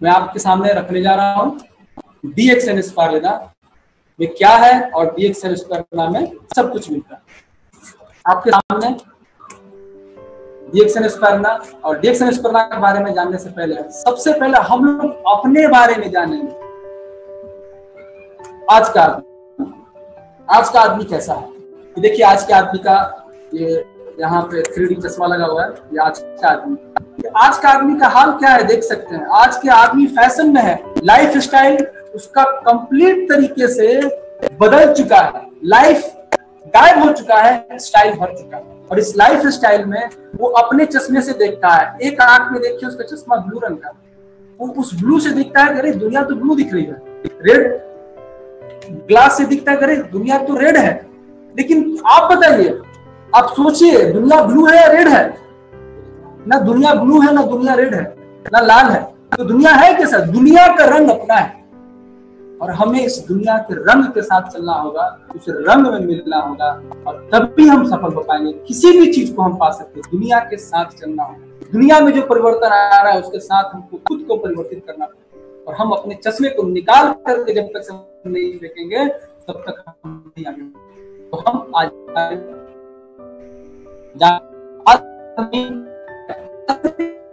मैं आपके सामने रखने जा रहा हूं डीएक्सएन स्क्वायर लेना में क्या है और डीएक्सएन स्क्वायर नाम में सब कुछ मिलता है आपके सामने। डीएक्सएन स्क्वायर ना और डीएक्सएन स्क्वायर के बारे में जानने से पहले सबसे पहले हम लोग अपने बारे में जानेंगे। आज का आदमी कैसा है। देखिए आज के आदमी का ये यहाँ पे 3D चश्मा लगा हुआ है, ये आज का आदमी। आज का आदमी का हाल क्या है देख सकते हैं। आज के आदमी फैशन में है, लाइफ स्टाइल उसका कंप्लीट तरीके से बदल चुका है, लाइफ गायब हो चुका है, स्टाइल भर चुका है। और इस लाइफ स्टाइल में वो अपने चश्मे से देखता है। एक आंख में देखिए उसका चश्मा ब्लू रंग का, वो उस ब्लू से दिखता है अरे दुनिया तो ब्लू दिख रही है, रेड ग्लास से दिखता है अरे दुनिया तो रेड है। लेकिन आप बताइए, आप सोचिए दुनिया ब्लू है या रेड है? ना दुनिया ब्लू है, ना दुनिया रेड है, ना लाल है। तो दुनिया है कैसा? दुनिया का रंग अपना है और हमें इस दुनिया के रंग के साथ चलना होगा, उस रंग में मिलना होगा और तभी हम सफल हो पाएंगे। किसी भी चीज को हम पा सकते हैं, दुनिया के साथ चलना होगा। दुनिया में जो परिवर्तन आ रहा है उसके साथ हमको खुद को परिवर्तित करना होगा और हम अपने चश्मे को निकाल करके जब तक नहीं देखेंगे तब तक हम नहीं आगे। तो हम आज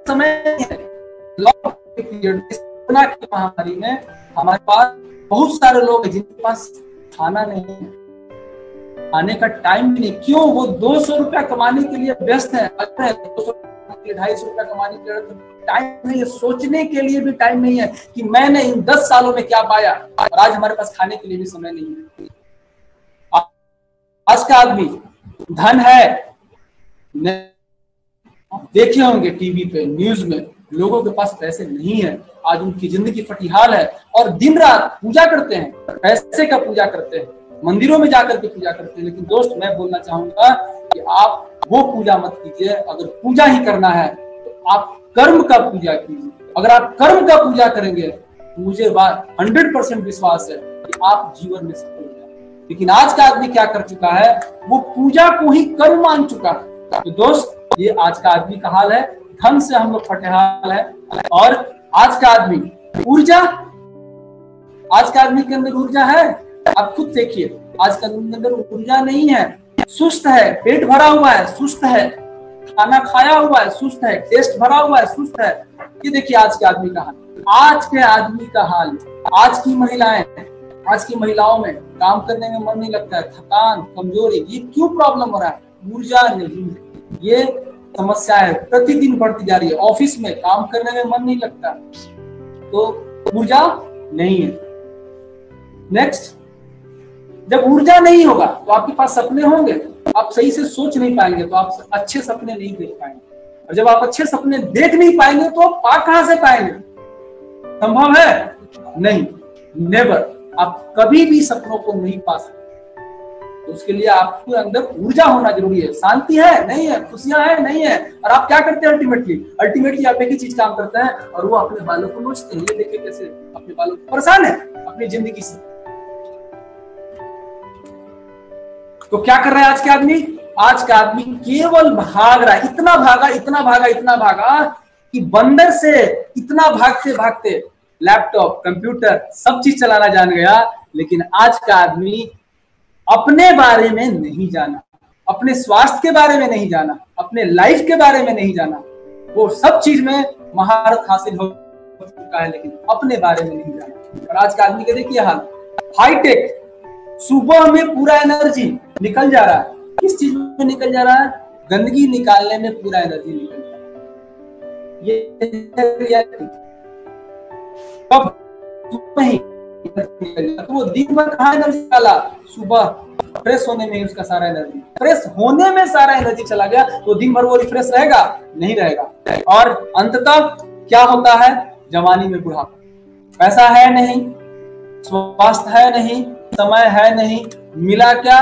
समय महामारी में हमारे पास बहुत सारे लोग हैं जिनके पास खाना नहीं है, खाने का टाइम भी नहीं। क्यों? वो 200 रुपया कमाने के लिए व्यस्त है, 250 रुपया कमाने के लिए टाइम नहीं है, सोचने के लिए भी टाइम नहीं है कि मैंने इन 10 सालों में क्या पाया। और आज हमारे पास खाने के लिए भी समय नहीं है। आज का आदमी धन है, देखे होंगे टीवी पे न्यूज में, लोगों के पास पैसे नहीं है, आज उनकी जिंदगी फटीहाल है और दिन रात पूजा करते हैं, पैसे का पूजा करते हैं, मंदिरों में जाकर के पूजा करते हैं। लेकिन दोस्त मैं बोलना चाहूंगा कि आप वो पूजा मत कीजिए। अगर पूजा ही करना है तो आप कर्म का पूजा कीजिए। अगर आप कर्म का पूजा करेंगे तो मुझे 100% विश्वास है कि आप जीवन में सफल हो जाएंगे। लेकिन आज का आदमी क्या कर चुका है? वो पूजा को ही कर्म मान चुका है। तो दोस्त ये आज का आदमी का हाल है। धन से हम लोग फटेहाल है। और आज का आदमी ऊर्जा, आज का आदमी के अंदर ऊर्जा है? आप खुद देखिए, आज के अंदर ऊर्जा नहीं है, सुस्त है, पेट भरा हुआ है, सुस्त है, खाना खाया हुआ है, सुस्त है, टेस्ट भरा हुआ है, सुस्त है। ये देखिए आज के आदमी का हाल। आज के आदमी का हाल, आज की महिलाएं, आज की महिलाओं में काम करने में मन नहीं लगता है, थकान, कमजोरी, ये क्यों प्रॉब्लम हो रहा है? ऊर्जा नहीं है। ये समस्या है, प्रतिदिन बढ़ती जा रही है। ऑफिस में काम करने में मन नहीं लगता तो ऊर्जा नहीं है। नेक्स्ट, जब ऊर्जा नहीं होगा तो आपके पास सपने होंगे, आप सही से सोच नहीं पाएंगे तो आप अच्छे सपने नहीं देख पाएंगे। और जब आप अच्छे सपने देख नहीं पाएंगे तो आप पा कहां से पाएंगे? संभव है? नहीं, नेवर। आप कभी भी सपनों को नहीं पा सकते। तो उसके लिए आपके अंदर ऊर्जा होना जरूरी है। शांति है? नहीं है। खुशियां है? नहीं है। और आप क्या करते हैं? अल्टीमेटली आप एक ही चीज काम करते हैं और वो अपने बालों को नोचते हैं। ये देखिए कैसे अपने बालों को परेशान है अपनी जिंदगी से। तो क्या कर रहा है आज के आदमी? आज का आदमी केवल भाग रहा है। इतना भागा, इतना भागा, इतना भागा कि बंदर से इतना भागते भागते लैपटॉप, कंप्यूटर सब चीज चलाना जान गया। लेकिन आज का आदमी अपने बारे में नहीं जाना, अपने स्वास्थ्य के बारे में नहीं जाना, अपने लाइफ के बारे में नहीं जाना। वो सब चीज में महारत हासिल हो चुका है लेकिन अपने बारे में नहीं जाना। और आज का आदमी के देखिए हाल, हाईटेक, सुबह में पूरा एनर्जी निकल जा रहा है। किस चीज में निकल जा रहा है? गंदगी निकालने में पूरा एनर्जी निकल जा रहा है। ये कब? नहीं, तो वो दिन भर कहाँ एनर्जी निकाला? सुबह फ्रेश होने में उसका सारा एनर्जी, फ्रेश होने में सारा एनर्जी चला गया तो दिन भर वो रिफ्रेश रहेगा? नहीं रहेगा। और अंततः क्या होता है? जवानी में बुढ़ापा। पैसा है नहीं, स्वास्थ्य है नहीं, समय है नहीं, मिला क्या?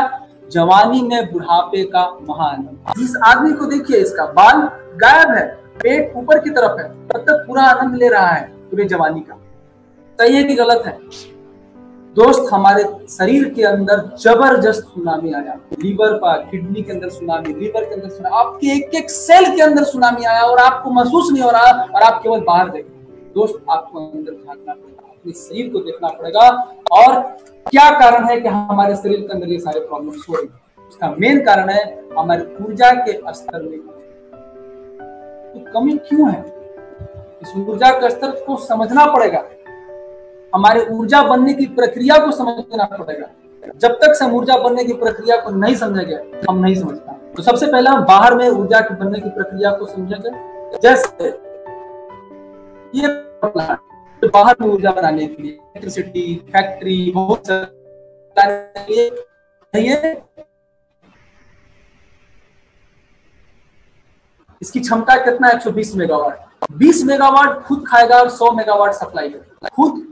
जवानी में बुढ़ापे का महाआनंद। जिस आदमी को देखिए इसका बाल गायब है, पेट ऊपर की तरफ है, तब तक पूरा आनंद ले रहा है पूरी जवानी का। सही है कि गलत है? दोस्त हमारे शरीर के अंदर जबरदस्त सुनामी आया, लीवर पर, किडनी के अंदर सुनामी, लीवर के अंदर सुनामी, आपके एक एक सेल के अंदर सुनामी आया और आपको महसूस नहीं हो रहा और आप केवल बाहर देख रहे हैं। दोस्त आपको अंदर झांकना पड़ेगा, अपने शरीर को देखना पड़ेगा और क्या कारण है कि हमारे शरीर के अंदर ये सारे प्रॉब्लम्स हो रही है। उसका मेन कारण है हमारी ऊर्जा के स्तर में तो कमी क्यों है। इस ऊर्जा के स्तर को समझना पड़ेगा, हमारे ऊर्जा बनने की प्रक्रिया को समझना पड़ेगा। जब तक से हम ऊर्जा बनने की प्रक्रिया को नहीं समझेंगे हम नहीं समझ पाएंगे। तो सबसे पहले हम बाहर में ऊर्जा की बनने की प्रक्रिया को समझेंगे। जैसे ये बाहर में ऊर्जा बनाने के लिए इलेक्ट्रिसिटी फैक्ट्री बहुत सारे, इसकी क्षमता कितना है 120 मेगावाट। 20 मेगावाट खुद खाएगा और 100 मेगावाट सप्लाई करेगा। खुद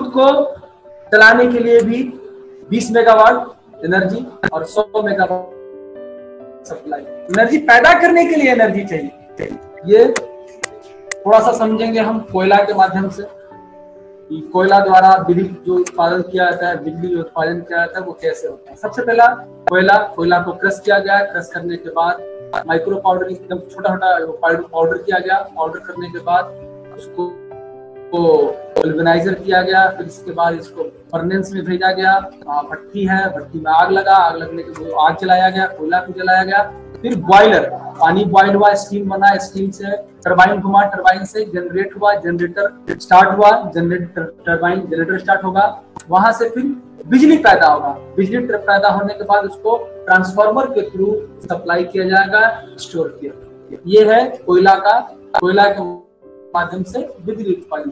को चलाने के लिए भी 20 मेगावाट एनर्जी और 100 मेगावाट सप्लाई। एनर्जी पैदा करने के लिए एनर्जी चाहिए। ये थोड़ा सा समझेंगे हम कोयला के माध्यम से। कोयला द्वारा बिजली जो उत्पादन किया जाता है, बिजली जो उत्पादन किया जाता है वो कैसे होता है। सबसे पहला कोयला को क्रश किया गया। क्रश करने के बाद माइक्रो पाउडर, एकदम छोटा छोटा पाउडर किया गया। पाउडर करने के बाद उसको वल्कनाइजर किया गया। फिर इसके बाद इसको फर्नेस में भेजा गया। भट्टी है, भट्टी में आग लगा। आग लगने के बाद आग जलाया गया, कोयला को जलाया गया। फिर बॉयलर, पानी बॉयल हुआ, स्टीम बना, स्टीम से टरबाइन घुमा, टरबाइन से जनरेट हुआ, जनरेटर स्टार्ट हुआ, जनरेटर स्टार्ट होगा। वहां से फिर बिजली पैदा होगा। बिजली पैदा होने के बाद उसको ट्रांसफार्मर के थ्रू सप्लाई किया जाएगा, स्टोर किया। ये है कोयला के माध्यम से बिजली उत्पादन।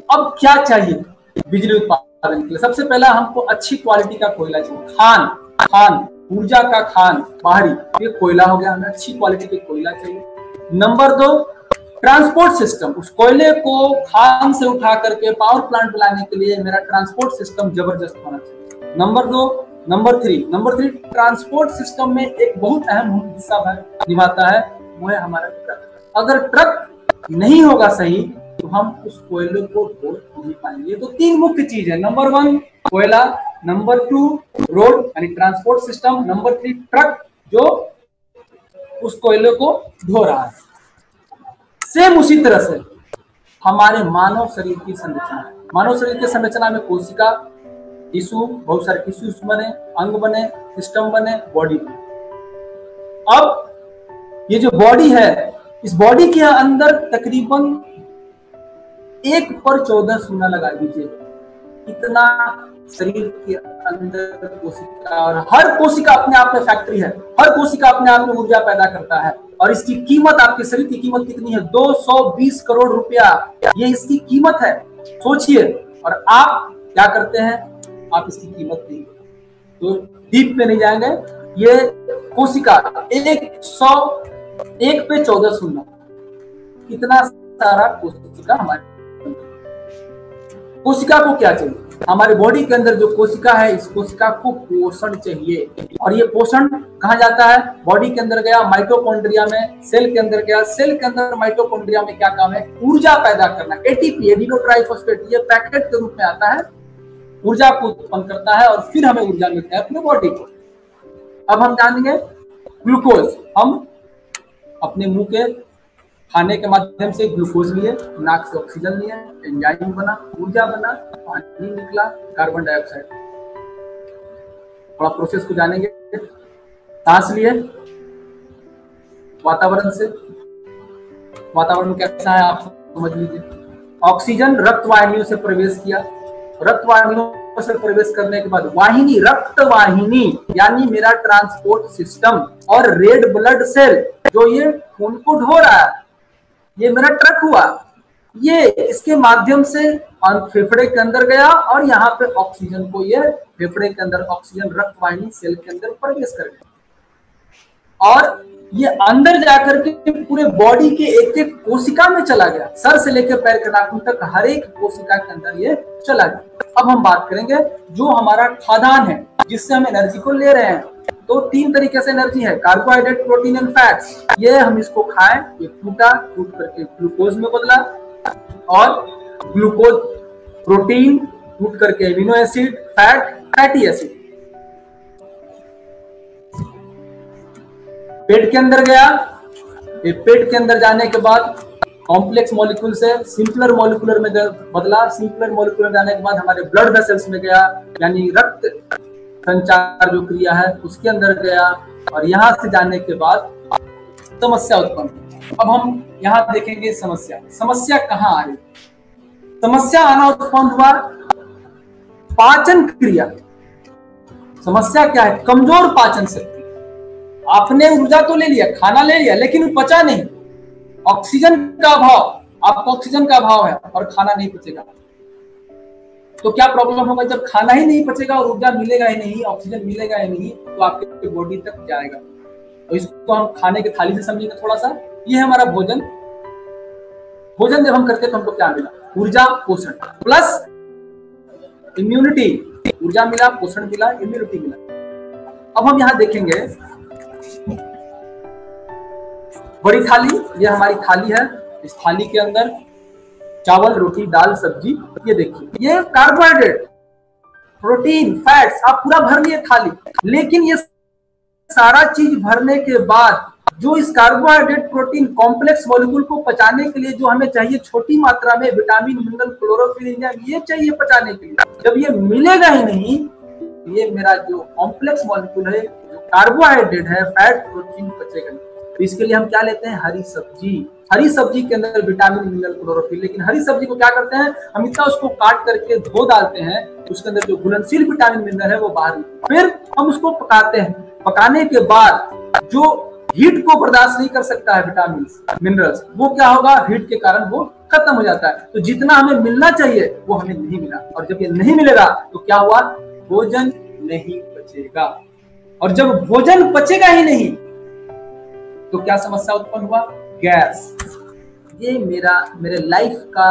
अब क्या चाहिए बिजली उत्पादन के लिए? सबसे पहला हमको अच्छी क्वालिटी का कोयला चाहिए। खान ऊर्जा का खान बाहरी, ये कोयला हो गया, हमें अच्छी क्वालिटी के कोयला चाहिए। Number 2, transport system. उस कोयले को खान से उठा करके पावर प्लांट बनाने के लिए मेरा ट्रांसपोर्ट सिस्टम जबरदस्त होना चाहिए। नंबर 3 ट्रांसपोर्ट सिस्टम में एक बहुत अहम हिस्सा निभाता है, वो है हमारा ट्रक। अगर ट्रक नहीं होगा सही तो हम उस कोयले को ढो नहीं पाएंगे। तो 3 मुख्य चीज है। नंबर 1 कोयला, नंबर 2 रोड यानी ट्रांसपोर्ट सिस्टम, नंबर 3 ट्रक जो उस कोयले को ढो रहा है। सेम उसी तरह से हमारे मानव शरीर की संरचना। मानव शरीर की संरचना में कोशिका, टिश्यू, बहुत सारे टिश्यूज बने, अंग बने, सिस्टम बने, बॉडी बने। अब ये जो बॉडी है, इस बॉडी के अंदर तकरीबन 1/14 शून्य लगा दीजिए, इतना शरीर के अंदर कोशिका। और हर कोशिका अपने आप में फैक्ट्री है, हर कोशिका अपने आप में ऊर्जा पैदा करता है। और इसकी कीमत, आपके शरीर की कीमत कितनी है? 220 करोड़ रुपया, ये इसकी कीमत है। सोचिए। और आप क्या करते हैं? आप इसकी कीमत नहीं, तो डीप पे नहीं जाएंगे। ये कोशिका 1/14 शून्य, इतना सारा कोशिका हमारे। कोशिका को क्या चाहिए? हमारे बॉडी के अंदर जो कोशिका है, इस कोशिका को पोषण चाहिए। और ये पोषण कहाँ जाता है? बॉडी के अंदर गया, माइटोकॉन्ड्रिया में, सेल के अंदर गया। सेल के अंदर माइटोकॉन्ड्रिया में क्या काम है? ऊर्जा पैदा करना। एटीपी, एडिनो ट्राइफॉस्फेट, ये पैकेट के रूप में आता है, ऊर्जा को उत्पन्न करता है और फिर हमें ऊर्जा मिलता है अपने बॉडी को। अब हम जानेंगे ग्लूकोज। हम अपने मुंह के खाने के माध्यम से ग्लूकोज लिए, नाक से ऑक्सीजन लिए, एंजाइम बना, ऊर्जा बना, पानी निकला, कार्बन डाइऑक्साइड। थोड़ा प्रोसेस को जानेंगे। सांस लिए वातावरण से, वातावरण कैसा है आप समझ लीजिए। ऑक्सीजन रक्त वाहिनियों से प्रवेश किया, रक्त वाहिनियों से प्रवेश करने के बाद वाहिनी, रक्त वाहिनी यानी मेरा ट्रांसपोर्ट सिस्टम, और रेड ब्लड सेल जो ये खून को ढो रहा है, ये मेरा ट्रक हुआ। ये इसके माध्यम से फेफड़े के अंदर गया और यहाँ पे ऑक्सीजन को, ये फेफड़े के अंदर ऑक्सीजन रक्त वाहिनी सेल के अंदर प्रवेश कर गया और ये अंदर जाकर के पूरे बॉडी के एक एक कोशिका में चला गया। सर से लेकर पैर के नाखून तक हर एक कोशिका के अंदर ये चला गया। अब हम बात करेंगे जो हमारा खाद्यान्न है, जिससे हम एनर्जी को ले रहे हैं। तो 3 तरीके से एनर्जी है, कार्बोहाइड्रेट, प्रोटीन एंड फैट्स। ये हम इसको खाएं, ये टूट करके ग्लूकोज में बदला और ग्लूकोज, प्रोटीन, टूट करके amino acid, fat, fatty acid पेट के अंदर गया। ये पेट के अंदर जाने के बाद कॉम्प्लेक्स मॉलिक्यूल से सिंपलर मॉलिक्यूलर में बदला। सिंपलर मॉलिक्यूलर जाने के बाद हमारे ब्लड वेसल्स में गया, यानी रक्त संचार जो क्रिया है उसके अंदर गया, और यहां से जाने के बाद समस्या उत्पन्न हुई। अब हम यहां देखेंगे समस्या कहां आ रही। समस्या आना उत्पन्न हुआ पाचन क्रिया। समस्या क्या है? कमजोर पाचन शक्ति। आपने ऊर्जा तो ले लिया, खाना ले लिया, लेकिन पचा नहीं। ऑक्सीजन का अभाव, आपको ऑक्सीजन का अभाव है और खाना नहीं पचेगा, तो क्या प्रॉब्लम होगा? जब खाना ही नहीं पचेगा और ऊर्जा मिलेगा ही नहीं, ऑक्सीजन मिलेगा ही नहीं, तो आपके बॉडी तक जाएगा। तो इसको हम खाने के थाली से समझेंगे थोड़ा सा। ये है हमारा भोजन। भोजन जब हम करते हैं तो हमको क्या मिला? ऊर्जा, पोषण प्लस इम्यूनिटी। ऊर्जा मिला, पोषण मिला, इम्यूनिटी मिला। अब हम यहां देखेंगे बड़ी थाली, ये हमारी थाली है। इस थाली के अंदर चावल, रोटी, दाल, सब्जी, ये देखिए, ये कार्बोहाइड्रेट, प्रोटीन, फैट्स आप पूरा भर लिए थाली। लेकिन ये सारा चीज भरने के बाद जो इस कार्बोहाइड्रेट, प्रोटीन, कॉम्प्लेक्स मॉलिक्यूल को पचाने के लिए जो हमें चाहिए छोटी मात्रा में विटामिन, मिनरल, क्लोरोफिल, एंजाइम, ये चाहिए पचाने के लिए, जब ये मिलेगा ही नहीं, ये मेरा जो कॉम्प्लेक्स मॉलिक्यूल है, जो कार्बोहाइड्रेट है, फैट, प्रोटीन पचेगा नहीं। तो इसके लिए हम क्या लेते हैं? हरी सब्जी। हरी सब्जी के अंदर विटामिन, मिनरल, क्लोरोफिल। लेकिन हरी सब्जी को क्या करते हैं हम? इतना उसको काट करके धो डालते हैं, उसके अंदर जो घुलनशील विटामिन, मिनरल है वो बाहर निकलता है। फिर हम उसको पकाते हैं। पकाने के बाद जो हीट को बर्दाश्त नहीं कर सकता है विटामिन, मिनरल्स, वो क्या होगा? हीट के कारण वो खत्म हो जाता है। तो जितना हमें मिलना चाहिए वो हमें नहीं मिला, और जब ये नहीं मिलेगा तो क्या हुआ? भोजन नहीं पचेगा। और जब भोजन पचेगा ही नहीं तो क्या समस्या उत्पन्न हुआ? गैस। ये मेरे लाइफ का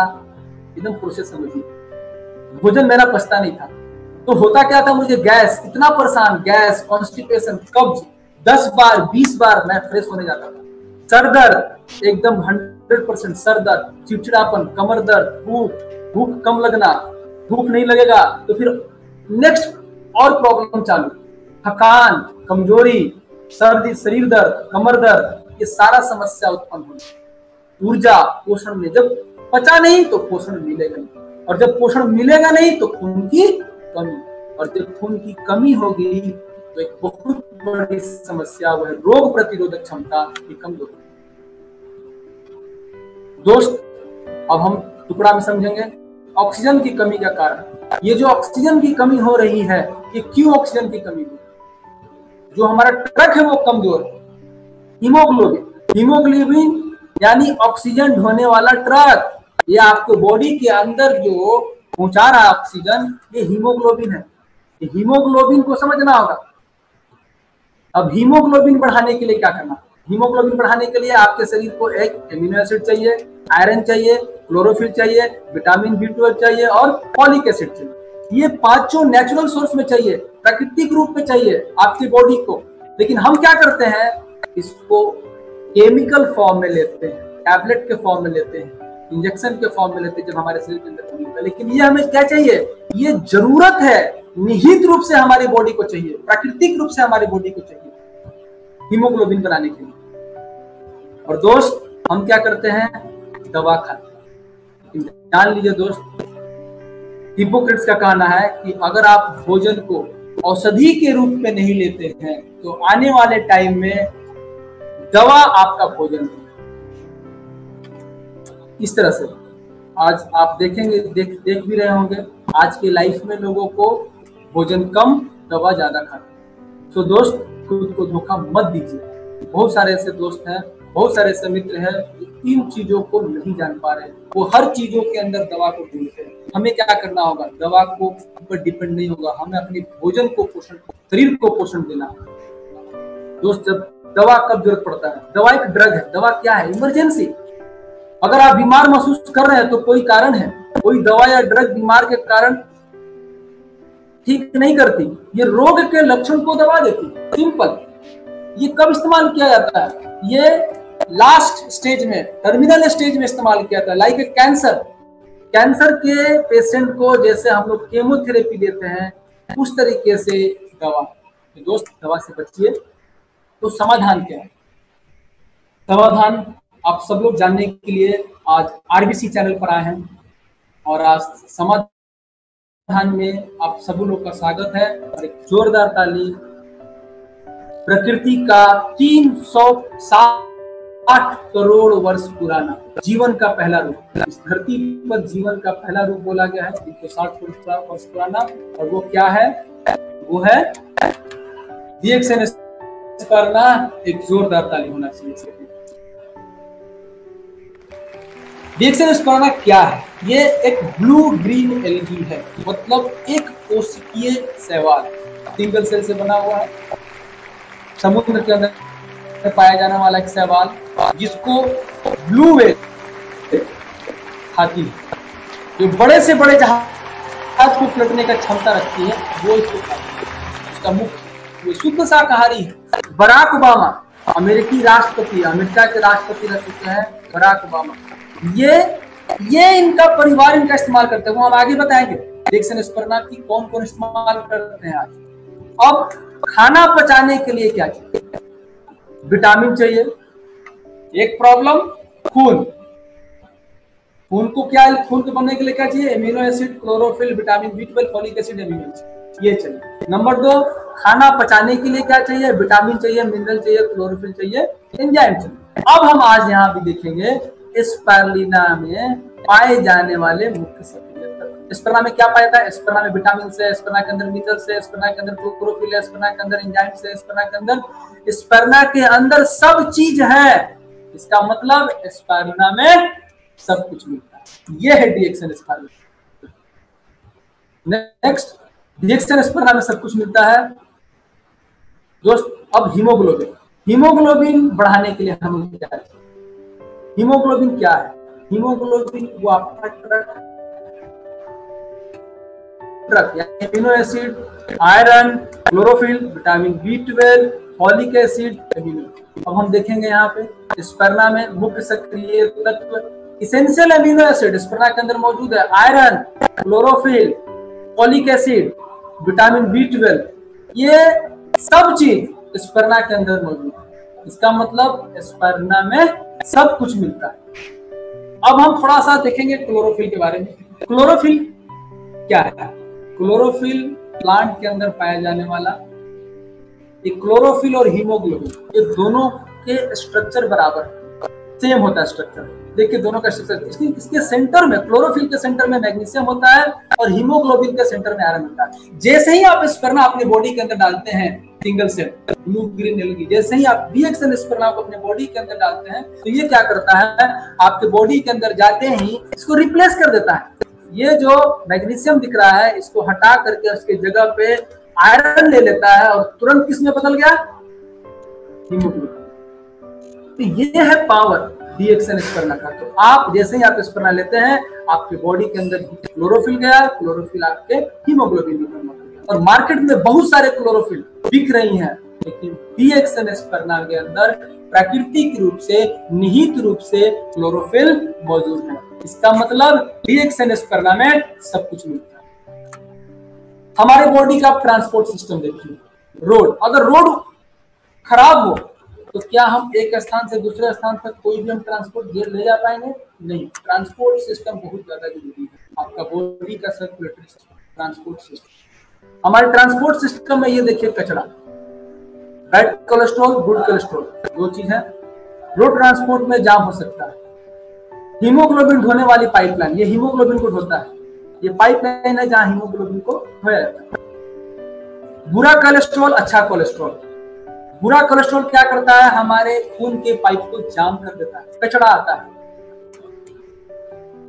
एकदम प्रोसेस समझिए। भोजन मेरा पचता नहीं था तो होता क्या था? मुझे गैस, इतना परेशान, गैस, कॉन्स्टिपेशन, कब्ज, 10 बार 20 बार मैं फ्रेश होने जाता था। सर दर्द, एकदम 100% सर दर्द, चिड़चिड़ापन, कमर दर्द, भूख कम लगना, भूख नहीं लगेगा तो फिर नेक्स्ट और प्रॉब्लम चालू, थकान, कमजोरी, सर्दी, शरीर दर्द, कमर दर्द, ये सारा समस्या उत्पन्न हुई। ऊर्जा, पोषण में जब पचा नहीं तो पोषण मिलेगा नहीं, और जब पोषण मिलेगा नहीं तो खून की कमी, और जब खून की कमी होगी तो एक बहुत बड़ी समस्या, वह रोग प्रतिरोधक क्षमता की कमजोरी। दोस्त, अब हम टुकड़ा में समझेंगे ऑक्सीजन की कमी का कारण। ये जो ऑक्सीजन की कमी हो रही है, ये क्यों ऑक्सीजन की कमी हुई? जो हमारा ट्रक है वो कमजोर है। हीमोग्लोबिन यानी ऑक्सीजन ढोने वाला ट्रक, ये आपको बॉडी के अंदर जो पहुंचा रहा है ऑक्सीजन, ये हीमोग्लोबिन है। ये हीमोग्लोबिन को समझना होगा। अब हीमोग्लोबिन बढ़ाने के लिए क्या करना? हीमोग्लोबिन बढ़ाने के लिए आपके शरीर को एक एमिनो एसिड चाहिए, आयरन चाहिए, क्लोरोफिल चाहिए, विटामिन B12 चाहिए और फॉलिक एसिड चाहिए। ये पांचों नेचुरल सोर्स में चाहिए, प्राकृतिक रूप में चाहिए आपकी बॉडी को। लेकिन हम क्या करते हैं? इसको केमिकल फॉर्म में लेते हैं, टैबलेट के फॉर्म में लेते हैं, इंजेक्शन के फॉर्म में लेते हैं जब हमारे शरीर के अंदर कमी होता है। लेकिन ये हमें क्या चाहिए? ये जरूरत है, निहित रूप से हमारी बॉडी को चाहिए, प्राकृतिक रूप से हमारी बॉडी को चाहिए हीमोग्लोबिन बनाने के लिए। और दोस्त, हम क्या करते हैं? दवा खाते हैं। जान लीजिए दोस्त, हिपोक्रेट्स का कहना है कि अगर आप भोजन को औषधि के रूप में नहीं लेते हैं तो आने वाले टाइम में दवा आपका भोजन है। इस तरह से आज आप देखेंगे, देख भी रहे होंगे, आज के लाइफ में लोगों को भोजन कम, दवा ज्यादा खाते। तो दोस्त, खुद को धोखा मत दीजिए। बहुत सारे ऐसे दोस्त हैं, बहुत सारे ऐसे मित्र हैं जो इन चीजों को नहीं जान पा रहे हैं। वो हर चीजों के अंदर दवा को ढूंढते हैं। हमें क्या करना होगा? दवा को ऊपर डिपेंड नहीं होगा, हमें अपने भोजन को पोषण, शरीर को पोषण देना। दोस्त, जब दवा कब जरूरत पड़ता है? दवा एक ड्रग है। दवा क्या है? इमरजेंसी। अगर आप बीमार महसूस कर रहे हैं तो कोई कारण है। कोई दवा या ड्रग बीमार के कारण ठीक नहीं करती, ये रोग के लक्षण को दबा देती। सिंपल। ये कब इस्तेमाल किया जाता है? ये लास्ट स्टेज में, टर्मिनल स्टेज में इस्तेमाल किया जाता है। लाइक ए कैंसर, कैंसर के पेशेंट को जैसे हम लोग केमोथेरेपी देते हैं उस तरीके से दवा। तो दोस्त दवा से बचिए। तो समाधान क्या है? समाधान आप सब लोग जानने के लिए आज आरबीसी चैनल पर आए हैं और आज समाधान में आप सभी लोग का स्वागत है। और एक जोरदार ताली प्रकृति का 360 करोड़ वर्ष पुराना जीवन का पहला रूप, इस धरती पर जीवन का पहला रूप बोला गया है 360 करोड़ वर्ष पुराना। और वो क्या है? वो है डीएक्सएन स्पर्ना। एक जोरदार ताली होना चाहिए। डीएक्सएन स्पर्ना क्या है? ये एक ब्लू ग्रीन एलगी है, मतलब एक कोशिकीय शैवाल, सिंगल सेल से बना हुआ है। समुद्र के अंदर पाया जाने वाला एक शैवाल जिसको ब्लू व्हेल खाती है, जो बड़े से बड़े जहाज को पलटने का क्षमता रखती है, वो इसको खाती है। इसका मुख्य शुद्ध शाकाहारी है। बराक ओबामा अमेरिकी राष्ट्रपति, अमेरिका के राष्ट्रपति रह चुके हैं बराक ओबामा। ये इनका परिवार इनका इस्तेमाल करते हैं, वो हम आगे बताएंगे डीएक्सएन स्पर्ना की कौन कौन इस्तेमाल करते हैं आज। अब खाना पचाने के लिए क्या चाहिए? विटामिन चाहिए। एक प्रॉब्लम खून को क्या, खून के बनने के लिए क्या चाहिए? Amino acid, chlorophyll, vitamin B12, folic acid, amino acid, ये चाहिए। नंबर 2, खाना पचाने के लिए क्या चाहिए? विटामिन चाहिए, मिनरल चाहिए, क्लोरोफिल चाहिए, एंजाइम चाहिए। अब हम आज यहाँ भी देखेंगे स्पाइरुलिना में पाए जाने वाले मुख्य सक्रिय तत्व। स्पर्ना में क्या पाया जाता है? स्पर्ना में विटामिन से, स्पर्ना के अंदर मिनरल से, स्पर्ना के अंदर क्लोरोफिल है, स्पर्ना के अंदर एंजाइम से, स्पर्ना के अंदर सब चीज है। इसका मतलब स्पाइरुलिना में सब कुछ मिलता है। ये है डीएक्सएन स्पाइरुलिना। नेक्स्ट, डीएक्सएन स्पर्ना में सब कुछ मिलता है दोस्त। अब हीमोग्लोबिन बढ़ाने के लिए हमें क्या चाहिए? हीमोग्लोबिन क्या है? हीमोग्लोबिन वो आपका truck amino acid, iron, chlorophyll, vitamin B12, folic acid, amino. अब हम देखेंगे यहाँ पे स्पर्ना में मुख्य सक्रिय तत्व इसेंशियल एमिनो एसिड स्पर्ना के अंदर मौजूद है। Iron, chlorophyll, folic acid, vitamin B12, ये सब चीज स्पर्ना के अंदर मौजूद है। इसका मतलब स्पर्ना में सब कुछ मिलता है। अब हम थोड़ा सा देखेंगे क्लोरोफिल के बारे में। क्लोरोफिल क्या है? क्लोरोफिल प्लांट के अंदर पाया जाने वाला, एक क्लोरोफिल और हीमोग्लोबिन ये दोनों के स्ट्रक्चर बराबर सेम होता है। स्ट्रक्चर देखिए दोनों का स्ट्रक्चर, इसके सेंटर में, क्लोरोफिल के सेंटर में मैग्नीशियम होता है और हीमोग्लोबिन के सेंटर में आयरन होता है। जैसे ही आप स्पर्ना अपने बॉडी के अंदर डालते हैं, single cell blue green algae, जैसे ही आप डीएक्सएन स्पर्ना को अपने बॉडी के अंदर डालते हैं तो ये क्या करता है? आपके बॉडी के अंदर जाते ही इसको रिप्लेस कर देता है। ये जो मैग्नीशियम दिख रहा है इसको हटा करके उसके जगह पे आयरन ले लेता है और तुरंत किसमें बदल गया? हीमोग्लोबिन। तो ये है पावर डीएक्सएन स्पर्ना का। तो आप जैसे ही आप स्पर्ना लेते हैं आपके बॉडी के अंदर क्लोरोफिल गया, क्लोरोफिल आपके हीमोग्लोबिन में कन्वर्ट हो गया। और मार्केट में बहुत सारे क्लोरोफिल बिक रही हैं, लेकिन डीएक्सएन स्पर्ना के अंदर प्राकृतिक रूप से, निहित रूप से क्लोरोफिल मौजूद है। इसका मतलब डीएक्सएन स्पर्ना में सब कुछ मिलता है। हमारे बॉडी का ट्रांसपोर्ट सिस्टम देखिए। रोड, अगर रोड खराब हो तो क्या हम एक स्थान से दूसरे स्थान तक कोई भी हम ट्रांसपोर्ट ले जा पाएंगे? नहीं। ट्रांसपोर्ट सिस्टम बहुत ज्यादा जरूरी है। आपका बॉडी का सर्कुलेटरी सिस्टम, ट्रांसपोर्ट सिस्टम। हमारे ट्रांसपोर्ट सिस्टम में ये देखिए कचरा, बैड कोलेस्ट्रॉल, गुड कोलेस्ट्रॉल, दो चीज है। रोड ट्रांसपोर्ट में जाम हो सकता है। हीमोग्लोबिन ढोने वाली पाइपलाइन, ये हीमोग्लोबिन को ढोता है। ये पाइपलाइन है जहां हीमोग्लोबिन को ढोया जाता है। बुरा कोलेस्ट्रॉल, अच्छा कोलेस्ट्रॉल। बुरा कोलेस्ट्रॉल क्या करता है? हमारे खून के पाइप को जाम कर देता है, कचरा आता है।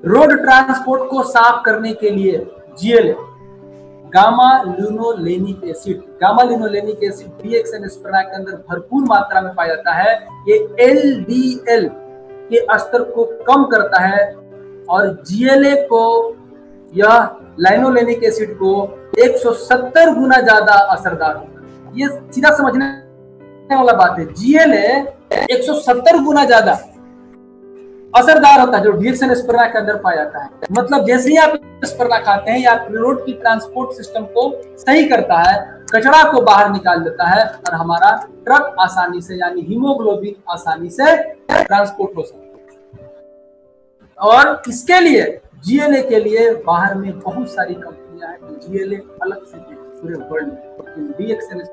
रोड ट्रांसपोर्ट को साफ करने के लिए GLA, गामा लिनोलेनिक एसिड डीएक्सएन स्पर्ना के अंदर भरपूर मात्रा में पाया जाता है। ये LDL के स्तर को कम करता है और GLA को, यह लाइनोलेनिक एसिड को 170 गुना ज्यादा असरदार होता है। ये सीधा समझने वाला बात है। GLA 170 गुना ज्यादा असरदार होता है जो डीएक्सएन स्पिरुलिना के अंदर पाया जाता है। मतलब जैसे ही आप स्पिरुलिना खाते हैं या रोड की ट्रांसपोर्ट सिस्टम को सही करता है, कचरा को बाहर निकाल देता है और हमारा ट्रक आसानी से यानी हीमोग्लोबिन आसानी से ट्रांसपोर्ट हो सकता है। और इसके लिए जीएलए के लिए बाहर में बहुत सारी कंपनियां हैं तो जीएलए अलग से पूरे वर्ल्ड में, डीएक्सएन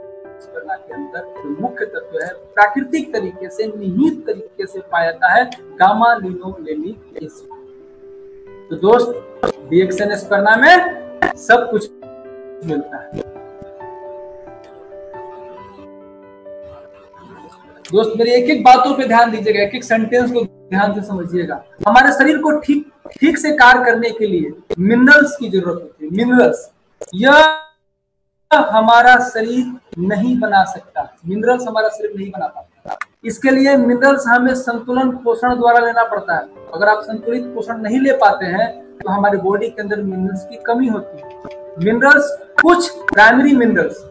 स्पिरुलिना के अंदर जो मुख्य तत्व है प्राकृतिक तरीके से निहित तरीके से पाया जाता है गामा लिनोलेनिक एसिड। तो दोस्त डीएक्सएन स्पिरुलिना में सब कुछ मिलता है। दोस्त मेरी एक एक बातों पे ध्यान दीजिएगा, एक एक सेंटेंस को ध्यान से समझिएगा। हमारे शरीर को ठीक से कार्य करने के लिए मिनरल्स की जरूरत होती है। मिनरल्स यह हमारा शरीर नहीं बना सकता, मिनरल्स हमारा शरीर नहीं बना पाता। इसके लिए मिनरल्स हमें संतुलन पोषण द्वारा लेना पड़ता है। अगर आप संतुलित पोषण नहीं ले पाते हैं तो हमारे बॉडी के अंदर मिनरल्स की कमी होती है। मिनरल्स कुछ प्राइमरी मिनरल्स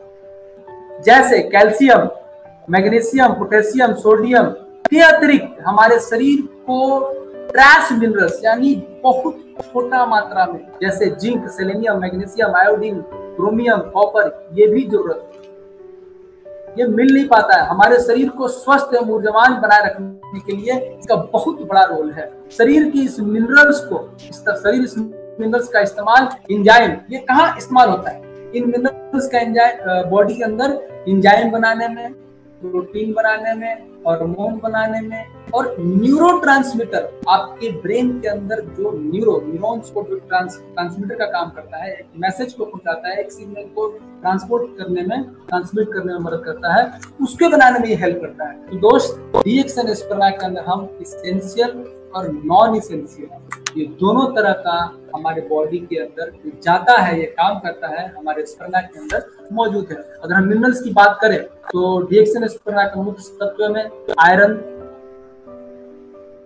जैसे कैल्शियम, मैग्नीशियम, पोटेशियम, सोडियम के अतिरिक्त हमारे शरीर को ट्रैश मिनरल्स यानी बहुत छोटा मात्रा में जैसे zinc, selenium, magnesium, iodine, chromium, copper ये भी जरूरत है। ये मिल नहीं पाता है। हमारे शरीर को स्वस्थ एवं ऊर्जावान बनाए रखने के लिए इसका बहुत बड़ा रोल है। शरीर की इस मिनरल्स का इस्तेमाल एंजाइम, ये कहाँ इस्तेमाल होता है? इन मिनरल्स का एंजाइम बॉडी के अंदर एंजाइम बनाने में, प्रोटीन बनाने में, हार्मोन बनाने में और न्यूरोट्रांसमीटर आपके ब्रेन के अंदर जो न्यूरॉन्स को जो ट्रांसमीटर का काम करता है, एक मैसेज को पहुंचाता है, एक सिग्नल को ट्रांसमिट करने में मदद करता है, उसके बनाने में ये हेल्प करता है। तो दोस्त डीएक्सएन स्पिरुलिना के अंदर हम इसेंशियल और नॉन इसेंशियल ये दोनों तरह का हमारे बॉडी के अंदर जाता है, ये काम करता है, हमारे स्पिरुलिना के अंदर मौजूद है। अगर हम मिनरल्स की बात करें तो डीएक्सएन स्पिरुलिना का मुख्य तत्व में आयरन,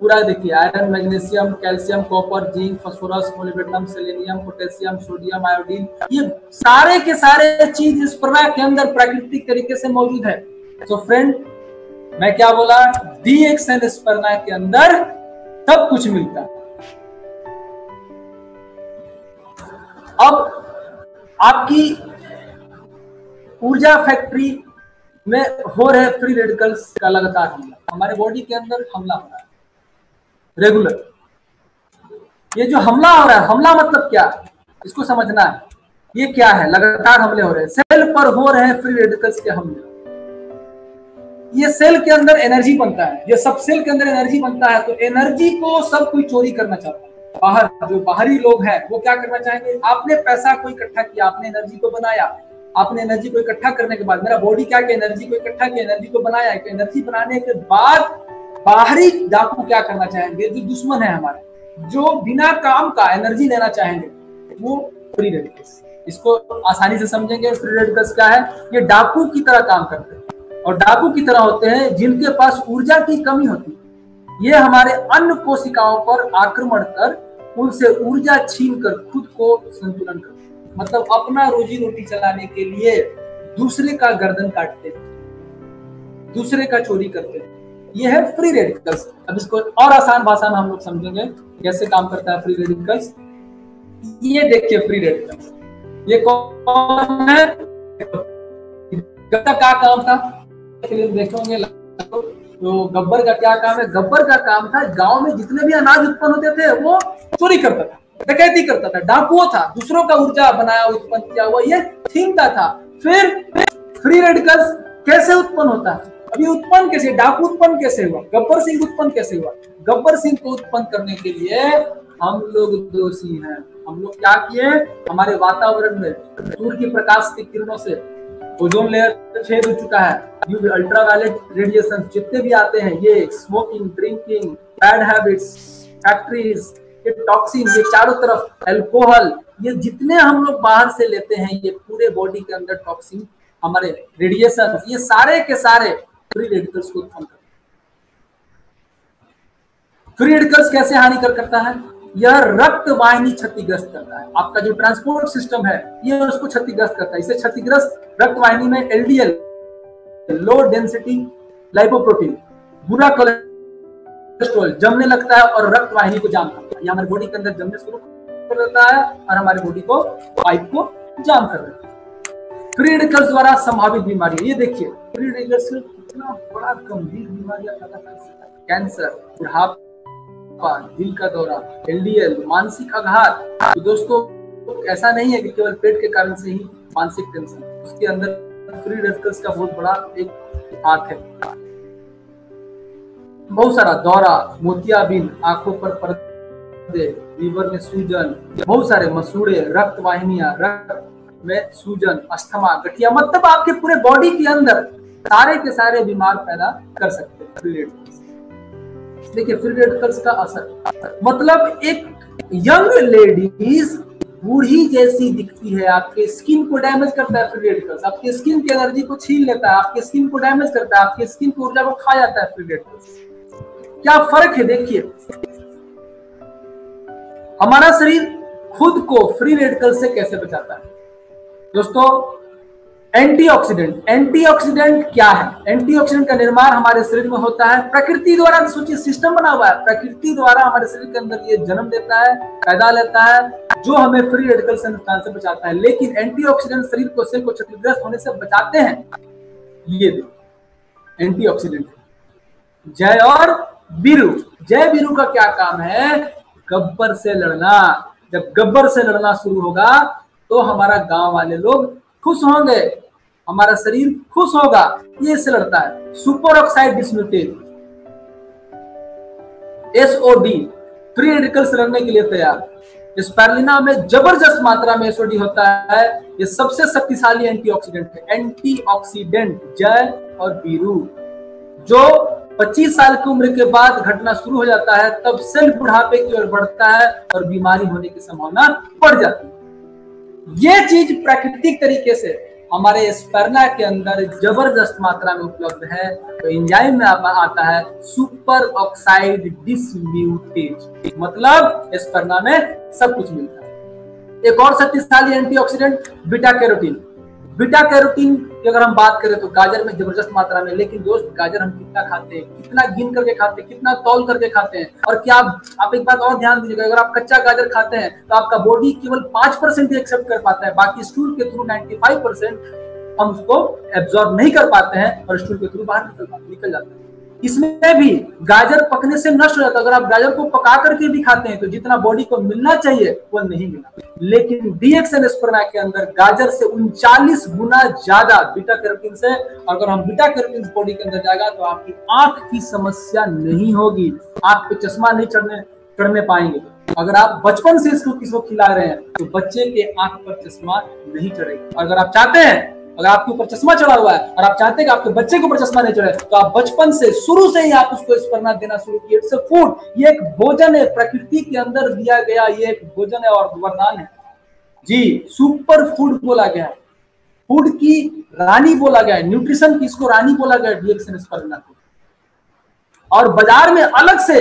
पूरा देखिए iron, magnesium, calcium, copper, zinc, phosphorus, molybdenum, selenium, potassium, sodium, iodine, ये सारे के सारे चीज स्पिरुलिना के अंदर प्राकृतिक तरीके से मौजूद है। तो फ्रेंड मैं क्या बोला, डीएक्सएन स्पिरुलिना के अंदर सब कुछ मिलता है। अब आपकी ऊर्जा फैक्ट्री में हो रहे फ्री रेडिकल्स का लगातार हमला, हमारे बॉडी के अंदर हमला हो रहा है रेगुलर। ये जो हमला हो रहा है, हमला मतलब क्या, इसको समझना है। ये क्या है? लगातार हमले हो रहे हैं, सेल पर हो रहे हैं फ्री रेडिकल्स के हमले। ये सेल के अंदर एनर्जी बनता है, ये सब सेल के अंदर एनर्जी बनता है, तो एनर्जी को सब कोई चोरी करना चाहता है। बाहर जो बाहरी लोग हैं वो क्या करना चाहेंगे? आपने पैसा को इकट्ठा किया, आपने एनर्जी को बनाया, आपने एनर्जी को इकट्ठा करने के बाद मेरा बॉडी क्या किया, एनर्जी को इकट्ठा किया, एनर्जी को बनाया, एनर्जी बनाने के बाद बाहरी डाकू क्या करना चाहेंगे? जो दुश्मन है हमारे, जो बिना काम का एनर्जी लेना चाहेंगे, वो फ्री रेडिकल्स। इसको आसानी से समझेंगे, फ्री रेडिकल्स क्या है? ये डाकू की तरह काम करते हैं और डाकू की तरह होते हैं जिनके पास ऊर्जा की कमी होती है। ये हमारे अन्य कोशिकाओं पर आक्रमण कर उनसे ऊर्जा छीन कर खुद को संतुलन करते हैं। मतलब अपना रोजी रोटी चलाने के लिए दूसरे का गर्दन काटते हैं, दूसरे का चोरी करते हैं। ये है फ्री रेडिकल्स। अब इसको और आसान भाषा में हम लोग समझेंगे कैसे काम करता है फ्री रेडिकल्स। ये देखिए फ्री रेडिकल्स, ये कौन है? गब्बर का काम था, फिल्म देखोगे तो गब्बर का क्या काम है? गब्बर का काम था गांव में जितने भी अनाज उत्पन्न होते थे वो चोरी करता था, डकैती करता था, डाकुओं था, दूसरों का ऊर्जा बनाया उत्पन्न किया हुआ ये छीनता था। फिर फ्री रेडिकल्स कैसे उत्पन्न होता है? अभी उत्पन्न कैसे, डाकू उत्पन्न कैसे हुआ, गब्बर सिंह उत्पन्न कैसे हुआ? गब्बर सिंह को उत्पन्न करने के लिए हम लोग दोषी हैं। हम लोग क्या किए? हमारे वातावरण में सूर्य की प्रकाश की किरणों से ओजोन लेयर छेद हो चुका है। यूवी अल्ट्रावायलेट रेडिएशन जितने भी आते हैं, ये smoking, drinking, bad habits, factories, ये टॉक्सिन, ये चारों तरफ अल्कोहल, ये जितने हम लोग बाहर से लेते हैं, ये पूरे बॉडी के अंदर टॉक्सिन, हमारे रेडिएशन, ये सारे के सारे फ्री रेडिकल्स को उत्पन्न करते हैं। फ्री रेडिकल्स कैसे हानिकर करता है? यह रक्त वाहिनी क्षतिग्रस्त करता है। आपका जो ट्रांसपोर्ट सिस्टम है ये उसको क्षतिग्रस्त करता है। इसे क्षतिग्रस्त रक्त वाहिनी में एलडीएल, लो डेंसिटी लाइपोप्रोटीन, बुरा कोलेस्ट्रॉल कोलेस्ट्रॉल जमने लगता है और रक्त वाहिनी को जाम करता है। ये हमारी बॉडी के अंदर जमने शुरू कर देता है और हमारी बॉडी को पाइप को जाम कर देता है। फ्री रेडिकल्स द्वारा संभावित बीमारी, ये देखिए फ्री रेडिकल्स कितना बड़ा गंभीर बीमारियां पैदा कर सकता है। कैंसर, बुढ़ापा, दिल का दौरा, एलडीएल, मानसिक आघात। तो दोस्तों ऐसा नहीं है कि केवल पेट के कारण से ही मानसिक टेंशन, उसके अंदर फ्री रेडिकल्स का बहुत बड़ा एक हाथ है। बहुत सारा दौरा, मोतियाबिंद, आंखों पर पर्दे, लीवर में सूजन, बहुत सारे मसूड़े, रक्त वाहिनियां, रक्त में सूजन, अस्थमा, गठिया, मतलब आपके पूरे बॉडी के अंदर सारे के सारे बीमार पैदा कर सकते हैं फ्री रेडिकल्स। देखिए फ्री रेडिकल्स का असर, मतलब एक यंग लेडीज बूढ़ी जैसी दिखती है, आपके स्किन को डैमेज करता है फ्री रेडिकल्स, आपके स्किन की एनर्जी को छीन लेता है, आपके स्किन को डैमेज करता है, आपके स्किन की ऊर्जा को खा जाता है फ्री रेडिकल्स। क्या फर्क है देखिए, हमारा शरीर खुद को फ्री रेडिकल से कैसे बचाता है दोस्तों। एंटीऑक्सीडेंट, एंटीऑक्सीडेंट क्या है? एंटीऑक्सीडेंट का निर्माण हमारे शरीर में होता है प्रकृति द्वारा। सोचिए सिस्टम बना हुआ है, प्रकृति द्वारा हमारे शरीर के अंदर ये जन्म देता है, पैदा लेता है, जो हमें फ्री रेडिकल से नुकसान से बचाता है। लेकिन एंटीऑक्सीडेंट शरीर को सेल को क्षतिग्रस्त होने से बचाते हैं। ये देखो एंटीऑक्सीडेंट जय और वीरू। जय वीरू का क्या काम है? गब्बर से लड़ना। जब गब्बर से लड़ना शुरू होगा तो हमारा गांव वाले लोग खुश होंगे, हमारा शरीर खुश होगा, ये इससे लड़ता है। Super oxide dismutase, SOD, free radical से लड़ने के लिए तैयार। स्पारुलिना में जबरदस्त मात्रा में एसओडी होता है, ये सबसे शक्तिशाली एंटीऑक्सीडेंट है। एंटीऑक्सीडेंट जय और वीरू, जो 25 साल की उम्र के बाद घटना शुरू हो जाता है, तब सेल बुढ़ापे की ओर बढ़ता है और बीमारी होने की संभावना बढ़ जाती है। ये चीज प्राकृतिक तरीके से हमारे स्पर्ना के अंदर जबरदस्त मात्रा में उपलब्ध है। तो एंजाइम में आता है सुपर ऑक्साइड डिस्म्यूटेज, मतलब स्पर्ना में सब कुछ मिलता है। एक और शक्तिशाली antioxidant beta carotene. Beta carotene की अगर हम बात करें तो गाजर में जबरदस्त मात्रा में, लेकिन दोस्त गाजर हम कितना खाते हैं, कितना गिन करके खाते हैं, कितना तौल करके खाते हैं। और क्या आप एक बात और ध्यान दीजिएगा, अगर आप कच्चा गाजर खाते हैं तो आपका बॉडी केवल 5% ही एक्सेप्ट कर पाता है, बाकी स्टूल के थ्रू 95% हम उसको एब्जॉर्ब नहीं कर पाते हैं और स्टूल के थ्रू बाहर निकल जाता है। इसमें भी गाजर पकने से नष्ट हो जाता है। अगर आप गाजर को पका करके भी खाते हैं तो जितना बॉडी को मिलना चाहिए वो नहीं मिला। लेकिन डीएक्सएन स्पर्ना के अंदर गाजर से 39 गुना ज्यादा बीटा कैरोटीन से, अगर हम बीटा कैरोटीन बॉडी के अंदर जाएगा तो आपकी आंख की समस्या नहीं होगी, आंख पे चश्मा नहीं चढ़ने पाएंगे। अगर आप बचपन से इसको किसी को खिला रहे हैं तो बच्चे के आंख पर चश्मा नहीं चढ़ेगा। अगर आप चाहते हैं, अगर आपके ऊपर चश्मा चढ़ा हुआ है और आप चाहते हैं कि आपके बच्चे के ऊपर चश्मा नहीं चढ़े, तो आप बचपन से शुरू से ही आप उसको स्पर्ना देना शुरू किए। इट्स अ फूड, ये एक भोजन है, प्रकृति के अंदर दिया गया ये एक भोजन है और वरदान है जी। सुपर फूड बोला गया है, फूड की रानी बोला गया है, न्यूट्रिशन की इसको रानी बोला गया है डीएक्सएन स्पर्ना को। और बाजार में अलग से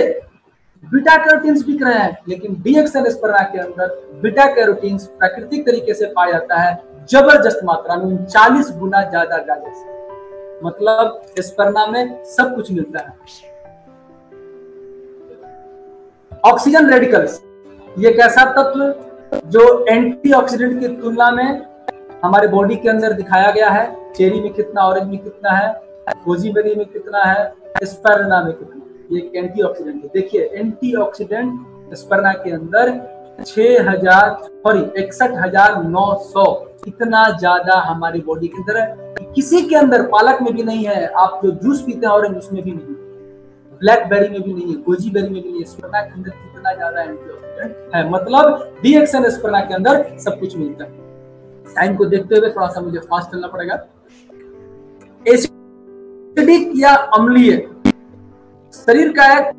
बीटा कैरोटीन्स बिक रहे हैं, लेकिन डीएक्सएन स्पर्ना के अंदर बीटा कैरोटीन्स प्राकृतिक तरीके से पाया जाता है जबरदस्त मात्रा में, 39 गुना ज्यादा गाजर से। मतलब स्पर्ना में सब कुछ मिलता है। ऑक्सीजन रेडिकल्स, ये एक ऐसा तत्व जो एंटीऑक्सीडेंट की तुलना में हमारे बॉडी के अंदर दिखाया गया है। चेरी में कितना, ऑरेंज में कितना है, गोजीबेरी में कितना है, स्पर्ना में कितना, ये एक एंटीऑक्सीडेंट है। देखिए एंटीऑक्सीडेंट स्पर्ना के अंदर 61,900 इतना ज्यादा हमारी बॉडी के अंदर है। किसी के अंदर, पालक में भी नहीं है, आप जो जूस पीते हैं ऑरेंज उसमें भी नहीं, ब्लैकबेरी में भी नहीं है, गोजीबेरी में भी नहीं है। स्पर्ना के अंदर कितना ज्यादा एंटीऑक्सीडेंट है, मतलब डीएक्सएन स्पर्ना के अंदर सब कुछ मिलता है। टाइम को देखते हुए थोड़ा सा मुझे फास्ट चलना पड़ेगा। एसिडिक या अम्लीय शरीर का एक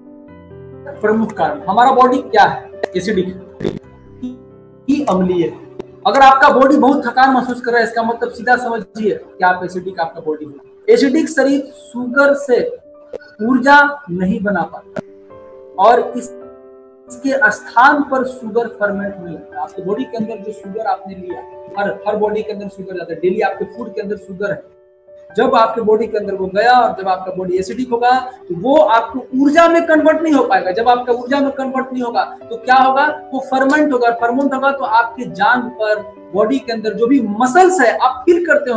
प्रमुख कारण, हमारा बॉडी क्या है? एसिडिक ही अम्लीय। अगर आपका बॉडी बहुत थकान महसूस कर रहा है, इसका मतलब सीधा समझिए कि आप एसिडिक आपका बॉडी है। एसिडिक शरीर शुगर से ऊर्जा नहीं बना पाता और इसके स्थान पर शुगर फर्मेंट में लगता है। आपके बॉडी के अंदर जो शुगर आपने लिया, हर बॉडी के अंदर शुगर जाता है, डेली आपके फूड के अंदर शुगर जब आपके बॉडी के अंदर वो गया और जब आपका बॉडी एसिडिक होगा तो वो आपको ऊर्जा में कन्वर्ट नहीं हो पाएगा। जब आपका ऊर्जा में कन्वर्ट नहीं होगा तो क्या होगा, वो फर्मेंट होगा। फर्मेंट होगा तो आपके जांघ पर, बॉडी के अंदर जो भी मसल्स है आप फील करते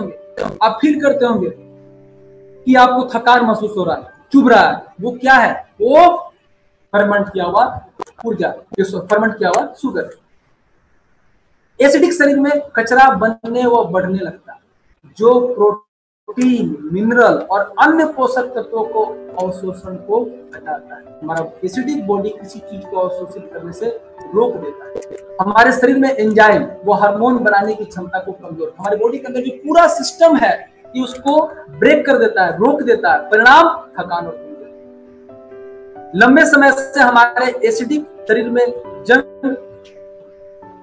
होंगे कि आपको थकान महसूस हो रहा है, चुभ रहा है। वो क्या है, वो फर्मेंट किया हुआ ऊर्जा, फर्मेंट किया हुआ शुगर। एसिडिक शरीर में कचरा बनने व बढ़ने लगता है, जो प्रोटीन, मिनरल और अन्य पोषक तत्वों को अवशोषण को घटाता है। हमारा एसिडिक बॉडी किसी चीज को अवशोषित करने से रोक देता है। हमारे शरीर में एंजाइम, वो हार्मोन बनाने की क्षमता को कमजोर, हमारे बॉडी के अंदर जो पूरा सिस्टम है कि उसको ब्रेक कर देता है, रोक देता है। परिणाम थकान और कमजोरी। लंबे समय से हमारे एसिडिक शरीर में जंग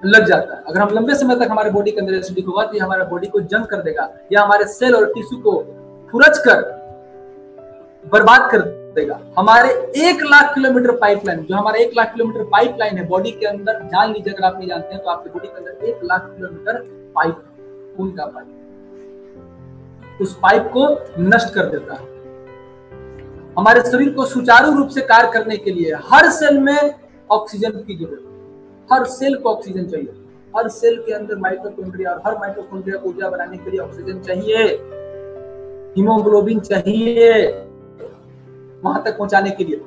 लग जाता है। अगर हम लंबे समय तक हमारे बॉडी के अंदर एसिडिक होगा तो ये हमारे बॉडी को जंग कर देगा, या हमारे सेल और टिश्यू को खुरच कर बर्बाद कर देगा। हमारे 1 लाख किलोमीटर पाइपलाइन, जो हमारा 1 लाख किलोमीटर पाइपलाइन है बॉडी के अंदर, जान लीजिए अगर आप नहीं जानते हैं तो आपके बॉडी के अंदर 1 लाख किलोमीटर पाइप, खून का पाइप, उस पाइप को नष्ट कर देता है। हमारे शरीर को सुचारू रूप से कार्य करने के लिए हर सेल में ऑक्सीजन की जरूरत है। हर सेल को ऑक्सीजन चाहिए। हर सेल के अंदर माइटोकॉन्ड्रिया, और हर माइटोकॉन्ड्रिया को ऊर्जा बनाने के लिए ऑक्सीजन चाहिए, हीमोग्लोबिन चाहिए वहां तक पहुंचाने के लिए।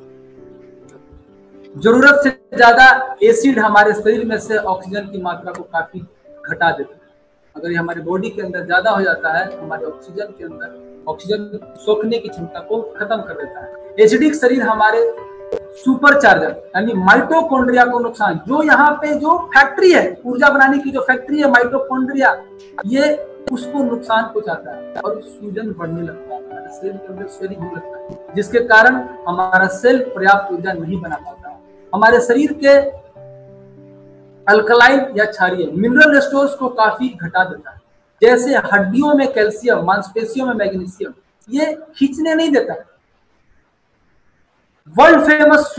जरूरत से ज्यादा एसिड हमारे शरीर में से ऑक्सीजन की मात्रा को काफी घटा देता है। अगर ये हमारे बॉडी के अंदर ज्यादा हो जाता है तो हमारे ऑक्सीजन के अंदर ऑक्सीजन सोखने की क्षमता को खत्म कर देता है। एसिडिक शरीर हमारे सुपरचार्जर यानी माइटोकॉन्ड्रिया को नुकसान, जो यहाँ पे जो फैक्ट्री है ऊर्जा बनाने की, जो फैक्ट्री है माइटोकॉन्ड्रिया, ये उसको नुकसान पहुंचाता है और सूजन बढ़ने लगता है, हमारे सेल के अंदर स्वेलिंग होने लगता है, जिसके कारण हमारा सेल पर्याप्त ऊर्जा नहीं बना पाता। हमारे शरीर के अल्कलाइन या क्षारीय मिनरल स्टोर्स को काफी घटा देता है, जैसे हड्डियों में कैल्शियम, मांसपेशियों में मैग्नीशियम, ये खींचने नहीं देता है। वर्ल्ड फेमस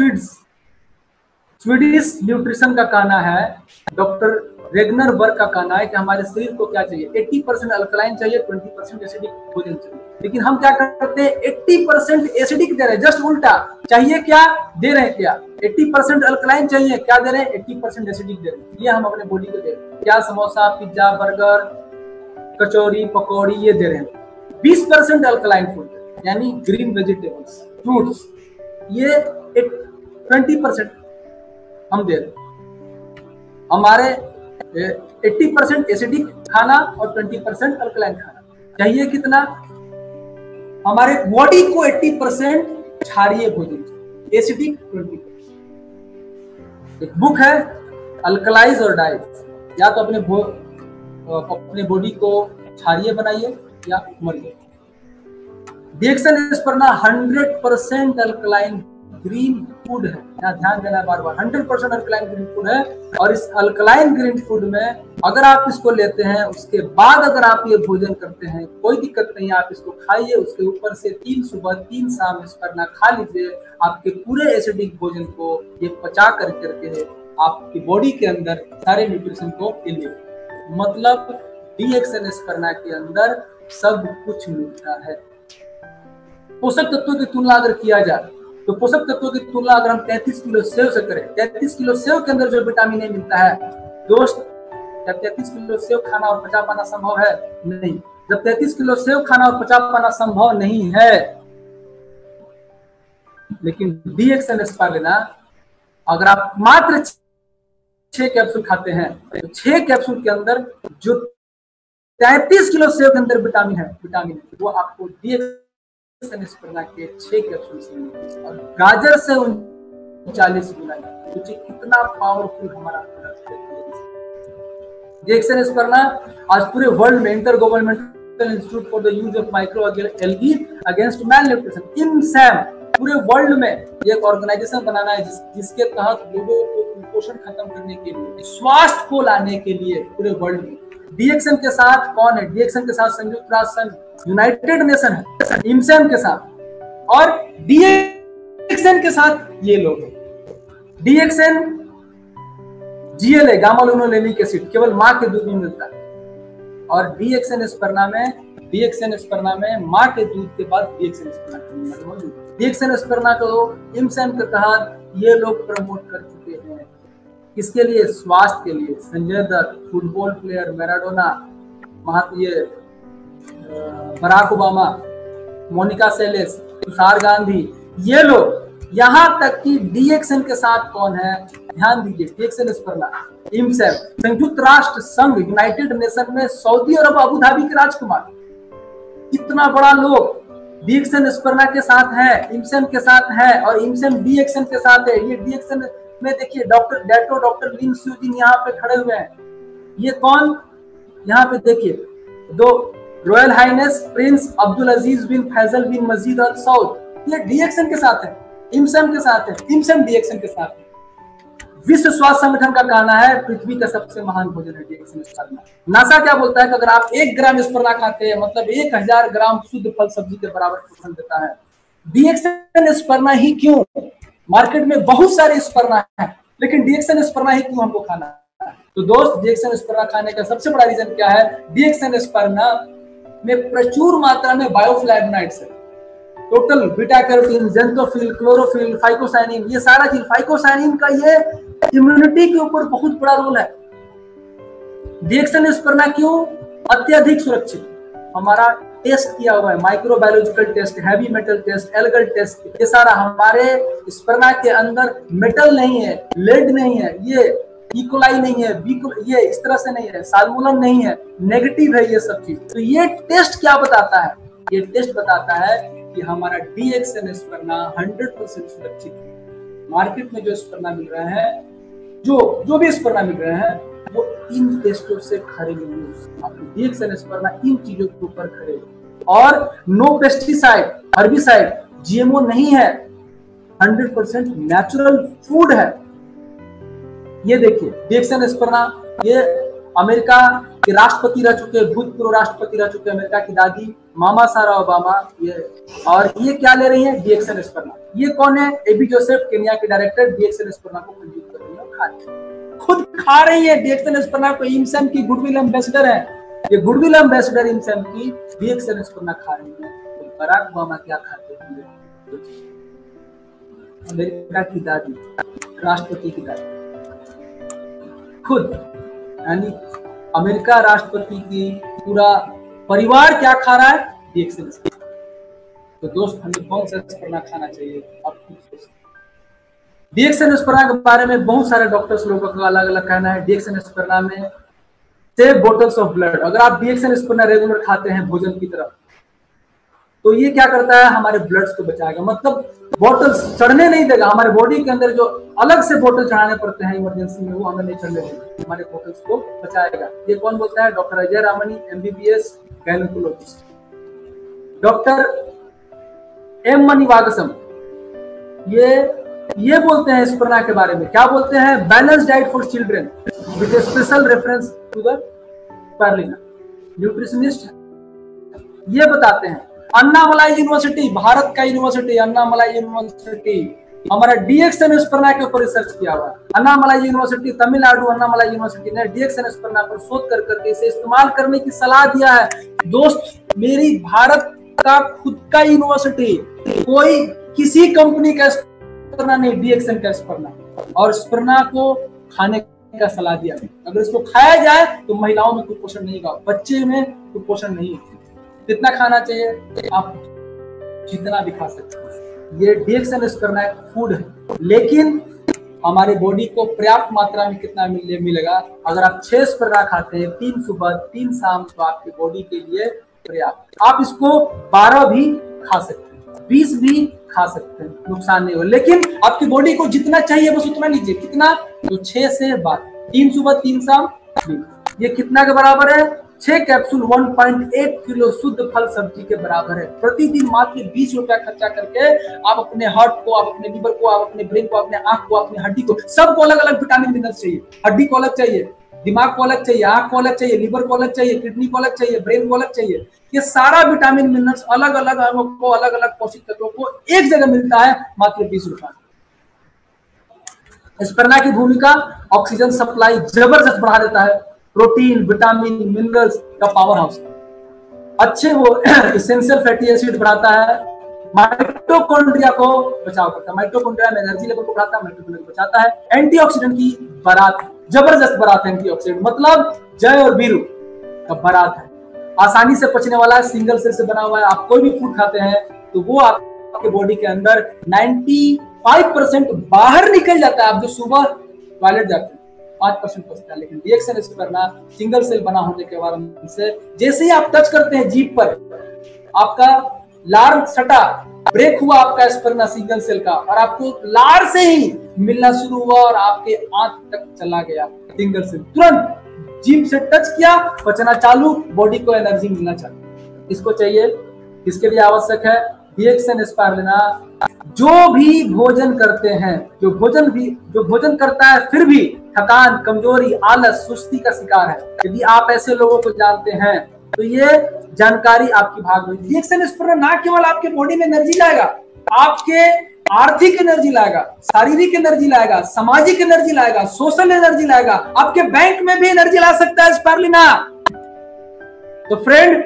स्वीडिश न्यूट्रिशन का कहना है, डॉक्टर रेगनर बर्ग का कहना है कि हमारे शरीर को क्या चाहिए, 80% अल्कलाइन चाहिए, 20% एसिडिक भोजन चाहिए। लेकिन हम क्या करते हैं, 80% एसिडिक दे रहे हैं, जस्ट उल्टा। चाहिए क्या, दे रहे हैं क्या, 80% अल्कलाइन चाहिए, क्या दे रहे हैं, 80% एसिडिक दे रहे हैं। ये हम अपने बॉडी को दे रहे हैं। क्या, समोसा, पिज्जा, बर्गर, कचौरी, पकौड़ी, ये दे रहे हैं। 20% अल्कलाइन फूड यानी ग्रीन वेजिटेबल्स, फ्रूट्स, ये 20% हम दे रहे हैं। हमारे 80% एसिडिक खाना और 20% अल्कलाइन खाना। चाहिए कितना, हमारे बॉडी को 80% क्षारीय भोजन चाहिए, एसिडिक 20%। एक बुक है अल्कलाइज और डाइट, या तो अपने बॉडी को क्षारीय बनाइए या मर जाइए। डिएक्सन एस्पर्ना 100% अल्कलाइन ग्रीन फूड है, यहाँ ध्यान देना बार बार, 100% अल्कलाइन ग्रीन फूड है। और इस अल्कलाइन ग्रीन फूड में अगर आप इसको लेते हैं, उसके बाद अगर आप ये भोजन करते हैं, कोई दिक्कत नहीं, आप इसको खाइए। उसके ऊपर से 3 सुबह 3 शाम एस्पर्ना खा लीजिए। आपके पूरे एसिडिक भोजन को ये पचा करके आपकी बॉडी के अंदर सारे न्यूट्रिशन को ले ले। मतलब डिएक्सन एस्पर्ना के अंदर सब कुछ मिलता है। पोषक तत्वों की तुलना अगर किया जाए तो पोषक तत्वों की तुलना अगर हम 33 किलो सेव से करें, 33 किलो सेव के अंदर जो विटामिन ए मिलता है, दोस्त, क्या 33 किलो सेव खाना और पचा पाना संभव है? नहीं। जब 33 किलो सेव खाना और पचा पाना संभव नहीं है, लेकिन डिएक्सन एस्पर्ना अगर आप मात्र 6 कैप्सूल खाते हैं तो 6 कैप्सूल के अंदर जो 33 किलो सेव के अंदर विटामिन वो आपको डिएक्सन एस्पर्ना के 6 कैप्सूल से मिलेंगे, और गाजर से 39 गुना। सोचिए कितना पावरफुल हमारा प्रोडक्ट है डिएक्सन एस्पर्ना। आज पूरे वर्ल्ड में inter governmental institute for the use of micro algae against malnutrition, INSAM, पूरे वर्ल्ड में एक ऑर्गेनाइजेशन बनाना है जिसके तहत लोगों को कुपोषण खत्म करने के लिए, स्वास्थ्य को लाने के लिए पूरे वर्ल्ड में। डिएक्सन के साथ कौन है? डिएक्सन के साथ संयुक्त राष्ट्र संघ, यूनाइटेड नेशन है, INSAM के साथ, और डिएक्सन के साथ ये लोग हैं। DXN GLA, gamma linolenic acid, केवल मां के दूध में मिलता है, और डिएक्सन एस्पर्ना में डीएक्सन स्पर्ना में माँ के दूध के बाद डीएक्सन स्पर्ना मौजूद है। डीएक्सन स्पर्ना को इमसन के तहत ये लोग प्रमोट कर चुके हैं। किसके लिए? स्वास्थ्य के लिए। Sanjay Dutt, football player Maradona, Barack Obama, Monica Seles, Tushar Gandhi, ये लोग, यहाँ तक कि डीएक्सन के साथ कौन है ध्यान दीजिए, डीएक्सन स्पर्ना, इमसेफ, संयुक्त राष्ट्र संघ यूनाइटेड नेशन में सऊदी अरब अबू धाबी के राजकुमार, इतना बड़ा लोग डीएक्सन स्पर्ना के साथ है, इमसन के साथ है और इमसन डीएक्सन के साथ है। ये डीएक्सन में देखिए डॉक्टर लिन स्यूजिन यहाँ पे खड़े हुए हैं। ये कौन? यहाँ पे देखिए दो रॉयल हाइनेस प्रिंस अब्दुल अजीज बिन फैजल बिन मजीद अल सऊद, ये डीएक्सन के साथ है, इमसन के साथ है, इमसन डीएक्सन के साथ है। विश्व स्वास्थ्य संगठन का कहना है पृथ्वी का सबसे महान भोजन है डीएक्सन स्पर्ना। नासा क्या बोलता है कि अगर आप 1 ग्राम स्पर्ना खाते हैं मतलब 1000 ग्राम शुद्ध फल सब्जी के बराबर पोषण देता है। डीएक्सन स्पर्ना ही क्यों? मार्केट में बहुत सारे स्पर्ना है लेकिन डीएक्सन स्पर्ना ही क्यों हमको खाना है? तो दोस्त, डीएक्सन स्पर्ना खाने का सबसे बड़ा रीजन क्या है? डीएक्सन स्पर्ना में प्रचुर मात्रा में बायोफ्लैवोनॉइड्स है। Total beta carotene, xanthophyll, chlorophyll, phycocyanin, ये सारा चीज, फाइकोसाइनिन का ये इम्यूनिटी के ऊपर बहुत बड़ा रोल है। डीएक्सन स्पर्ना क्यों? अत्यधिक सुरक्षित, हमारा टेस्ट किया हुआ है, microbiological test, heavy metal test, algal test, ये सारा हमारे स्पर्ना के अंदर मेटल नहीं है, लेड नहीं है, ये इकोलाई नहीं है, ये इस तरह से नहीं है, साल्मोनल नहीं है, नेगेटिव है ये सब चीज। तो ये टेस्ट क्या बताता है? ये टेस्ट बताता है कि हमारा डीएक्सन स्पर्ना 100% सुरक्षित है। मार्केट में जो स्पर्ना मिल रहे हैं, जो भी स्पर्ना मिल रहे हैं, वो इन टेस्टों से खरे नहीं है। आपको डीएक्सन स्पर्ना इन चीजों के ऊपर खरे और नो पेस्टिसाइड, हर्बिसाइड, जीएमओ नहीं है, 100% नेचुरल फूड है। ये देखिए डीएक्सन स्पर्ना, ये अमेरिका के राष्ट्रपति रह चुके, भूतपूर्व राष्ट्रपति रह चुके अमेरिका की दादी मामा सारा ओबामा, और ये क्या ले रही है? डीएक्सन स्पर्ना। ये कौन है? एबी जोसेफ, केन्या के डायरेक्टर, डीएक्सन स्पर्ना को कंज्यूम कर रही है, खा रही है, खुद खा रही है डीएक्सन स्पर्ना को। इमसन की गुडविल एम्बेसडर है, ये गुडविल एम्बेसडर इमसन की डीएक्सन स्पर्ना खा रही है। तो बराक ओबामा क्या खाते हैं? अमेरिका की दादी, राष्ट्रपति की दादी खुद, यानी अमेरिका राष्ट्रपति की पूरा परिवार क्या खा रहा है? डीएक्सन स्पर्ना। तो दोस्त, हमें कौन सा स्पर्ना खाना चाहिए? आप खुद सोचिए। डीएक्सन स्पर्ना के बारे में बहुत सारे डॉक्टर्स लोगों का अलग अलग कहना है। डीएक्सन स्पर्ना में सेव बॉटल्स ऑफ ब्लड, अगर आप डीएक्सन स्पर्ना रेगुलर खाते हैं भोजन की तरफ, तो ये क्या करता है? हमारे ब्लड्स को बचाएगा, मतलब बॉटल्स चढ़ने नहीं देगा। हमारे बॉडी के अंदर जो अलग से बोतल चढ़ाने पड़ते हैं इमरजेंसी में, वो हमें नहीं चढ़ने देगा, हमारे बोतल्स को बचाएगा। ये कौन बोलता है? Doctor Ajay Ramani, MBBS gynaecologist. Doctor M Manivagasam ये बोलते हैं स्पर्ना के बारे में, क्या बोलते हैं? Balance diet for children with special reference to the spirulina. Nutritionist ये बताते हैं। अन्नामलाई यूनिवर्सिटी, भारत का यूनिवर्सिटी अन्नामलाई यूनिवर्सिटी, हमारा डीएक्सन स्पर्ना के ऊपर रिसर्च किया हुआ है। अन्नामलाई यूनिवर्सिटी, तमिलनाडु अन्नामलाई यूनिवर्सिटी ने डीएक्सन स्पर्ना पर शोध कर करके इसे इस्तेमाल करने की सलाह दिया है। दोस्त, मेरी भारत का खुद का यूनिवर्सिटी, कोई किसी कंपनी का स्पर्ना नहीं, डीएक्सन का स्पर्ना, और स्पर्ना को खाने का सलाह दिया। अगर इसको खाया जाए तो महिलाओं में कुपोषण नहीं होगा, बच्चे में कुपोषण नहीं होगा। कितना खाना चाहिए? आप जितना भी खा सकते हैं। ये डीएक्सन स्पर्ना एक फूड है, लेकिन हमारे बॉडी को पर्याप्त मात्रा में कितना मिलेगा? अगर आप 6 स्पर्ना खाते हैं, 3 सुबह 3 शाम, तो आपकी बॉडी के लिए पर्याप्त। आप इसको 12 भी खा सकते हैं, 20 भी खा सकते हैं, नुकसान नहीं होगा। लेकिन आपकी बॉडी को जितना चाहिए बस उतना लीजिए। कितना? तो 6 से 12, 3 सुबह 3 शाम। ये कितना के बराबर है? 6 कैप्सूल 1.8 किलो शुद्ध फल सब्जी के बराबर है। प्रतिदिन मात्र 20 रुपया खर्चा करके आप अपने हार्ट को, आप अपने लीवर को, आप अपने ब्रेन को, अपने आंख को, अपने हड्डी को, सबको अलग अलग विटामिन मिनरल्स चाहिए। हड्डी को अलग चाहिए, दिमाग को अलग चाहिए, आंख को अलग चाहिए, लीवर को अलग चाहिए, किडनी को अलग चाहिए, ब्रेन को अलग चाहिए। ये सारा विटामिन मिनरल्स अलग अलग अंगों को, अलग अलग पोषक तत्वों को एक जगह मिलता है मात्र 20 रुपया। स्पर्ना की भूमिका, ऑक्सीजन सप्लाई जबरदस्त बढ़ा देता है, प्रोटीन, विटामिन, मिनरल्स का पावर हाउस। अच्छे वो एसेंशियल फैटी एसिड बढ़ाता है, माइटोकॉन्ड्रिया को बचाव करता है, माइटोकॉन्ड्रिया में एनर्जी लेवल को बढ़ाता है, माइटोकॉन्ड्रिया को बचाता है, एंटीऑक्सीडेंट की बारात, जबरदस्त बारात है एंटीऑक्सीडेंट, मतलब जय और वीरू का बारात है, आसानी से पचने वाला है, सिंगल सेल से बना हुआ है। आप कोई भी फूड खाते हैं तो वो आपके बॉडी के अंदर 95% बाहर निकल जाता है। आप जो सुबह टॉयलेट जाते हैं 5% बचता है, लेकिन रिएक्शन स्पर्ना सिंगल सेल बना होने के बाद से जैसे ही आप टच करते हैं जीभ पर, आपका लार सटा, ब्रेक हुआ आपका स्पर्ना सिंगल सेल का, और आपको लार से ही मिलना शुरू हुआ और आपके आंत तक चला गया सिंगल सेल, तुरंत जीभ से टच किया, पचना चालू, बॉडी को एनर्जी मिलना चाहिए। इसको चाहिए, इसके लिए आवश्यक है रिएक्शन स्पारुलिना। जो भी भोजन करते हैं, जो भोजन करता है फिर भी थकान, कमजोरी, आलस, सुस्ती का शिकार है, यदि आप ऐसे लोगों को जानते हैं तो ये जानकारी आपकी भाग में। रिएक्शन स्पारुलिना ना केवल आपके बॉडी में एनर्जी लाएगा, आपके आर्थिक एनर्जी लाएगा, शारीरिक एनर्जी लाएगा, सामाजिक एनर्जी लाएगा, सोशल एनर्जी लाएगा, आपके बैंक में भी एनर्जी ला सकता है स्पारुलिना। तो फ्रेंड,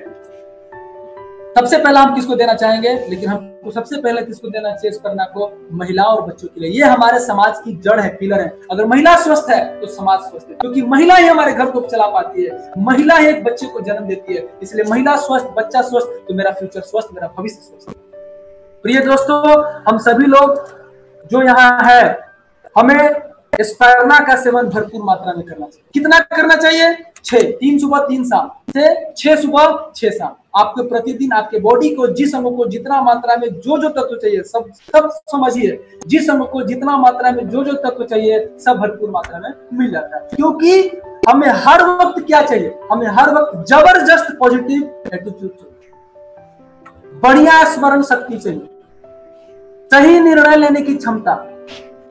सबसे पहला हम किसको देना चाहेंगे, लेकिन हमको सबसे पहले किसको देना चाहिए स्पारुलिना को? महिलाओं और बच्चों के लिए। ये हमारे समाज की जड़ है, पिलर है। अगर महिला स्वस्थ है तो समाज स्वस्थ है, क्योंकि महिला ही हमारे घर को चला पाती है, महिला ही एक बच्चे को जन्म देती है। इसलिए महिला स्वस्थ, बच्चा स्वस्थ, तो मेरा फ्यूचर स्वस्थ, मेरा भविष्य स्वस्थ। प्रिय दोस्तों, हम सभी लोग जो यहाँ है, हमें स्पारुलिना का सेवन भरपूर मात्रा में करना चाहिए। कितना करना चाहिए? 3 सुबह 3 शाम, से 6 सुबह 6 शाम। आपके प्रतिदिन आपके बॉडी को, जिस अंग को जितना मात्रा में जो तत्व चाहिए, सब समझिए, जिस अंग को जितना मात्रा में जो तत्व चाहिए, सब भरपूर मात्रा में मिल जाता है। क्योंकि हमें हर वक्त क्या चाहिए? हमें हर वक्त जबरदस्त पॉजिटिव एटीट्यूड चाहिए, बढ़िया स्मरण शक्ति चाहिए, सही निर्णय लेने की क्षमता,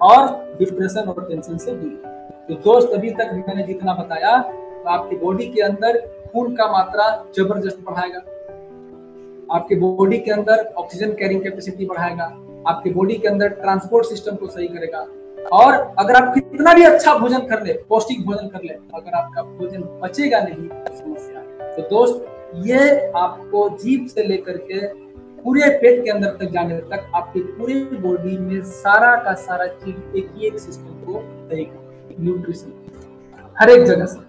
और डिप्रेशन और टेंशन से दूर। तो दोस्त, अभी तक मैंने जितना बताया, तो आपकी बॉडी के अंदर खून का मात्रा जबरदस्त बढ़ाएगा, आपके बॉडी के अंदर ऑक्सीजन कैरिंग कैपेसिटी बढ़ाएगा, आपके बॉडी के अंदर ट्रांसपोर्ट सिस्टम को सही करेगा। और अगर आप कितना भी अच्छा भोजन कर ले, पौष्टिक भोजन कर ले, अगर आपका भोजन बचेगा नहीं तो समस्या है। तो दोस्त, ये आपको जीभ से लेकर के पूरे पेट के अंदर तक जाने तक आपकी पूरी बॉडी में सारा का सारा चीज एक ही एक सिस्टम को देगा, न्यूट्रिशन हर एक जगह से।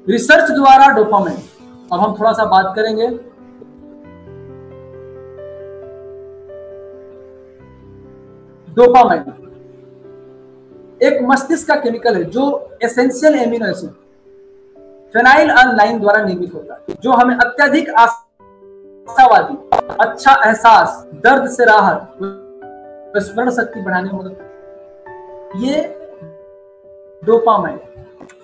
रिसर्च द्वारा डोपामाइन, अब हम थोड़ा सा बात करेंगे। डोपामाइन एक मस्तिष्क का केमिकल है जो एसेंशियल एमिनो एसिड फेनाइलएलानाइन द्वारा निर्मित होता है, जो हमें अत्यधिक आशावादी, अच्छा एहसास, दर्द से राहत, स्मरण शक्ति बढ़ाने में मदद करता है। ये डोपामाइन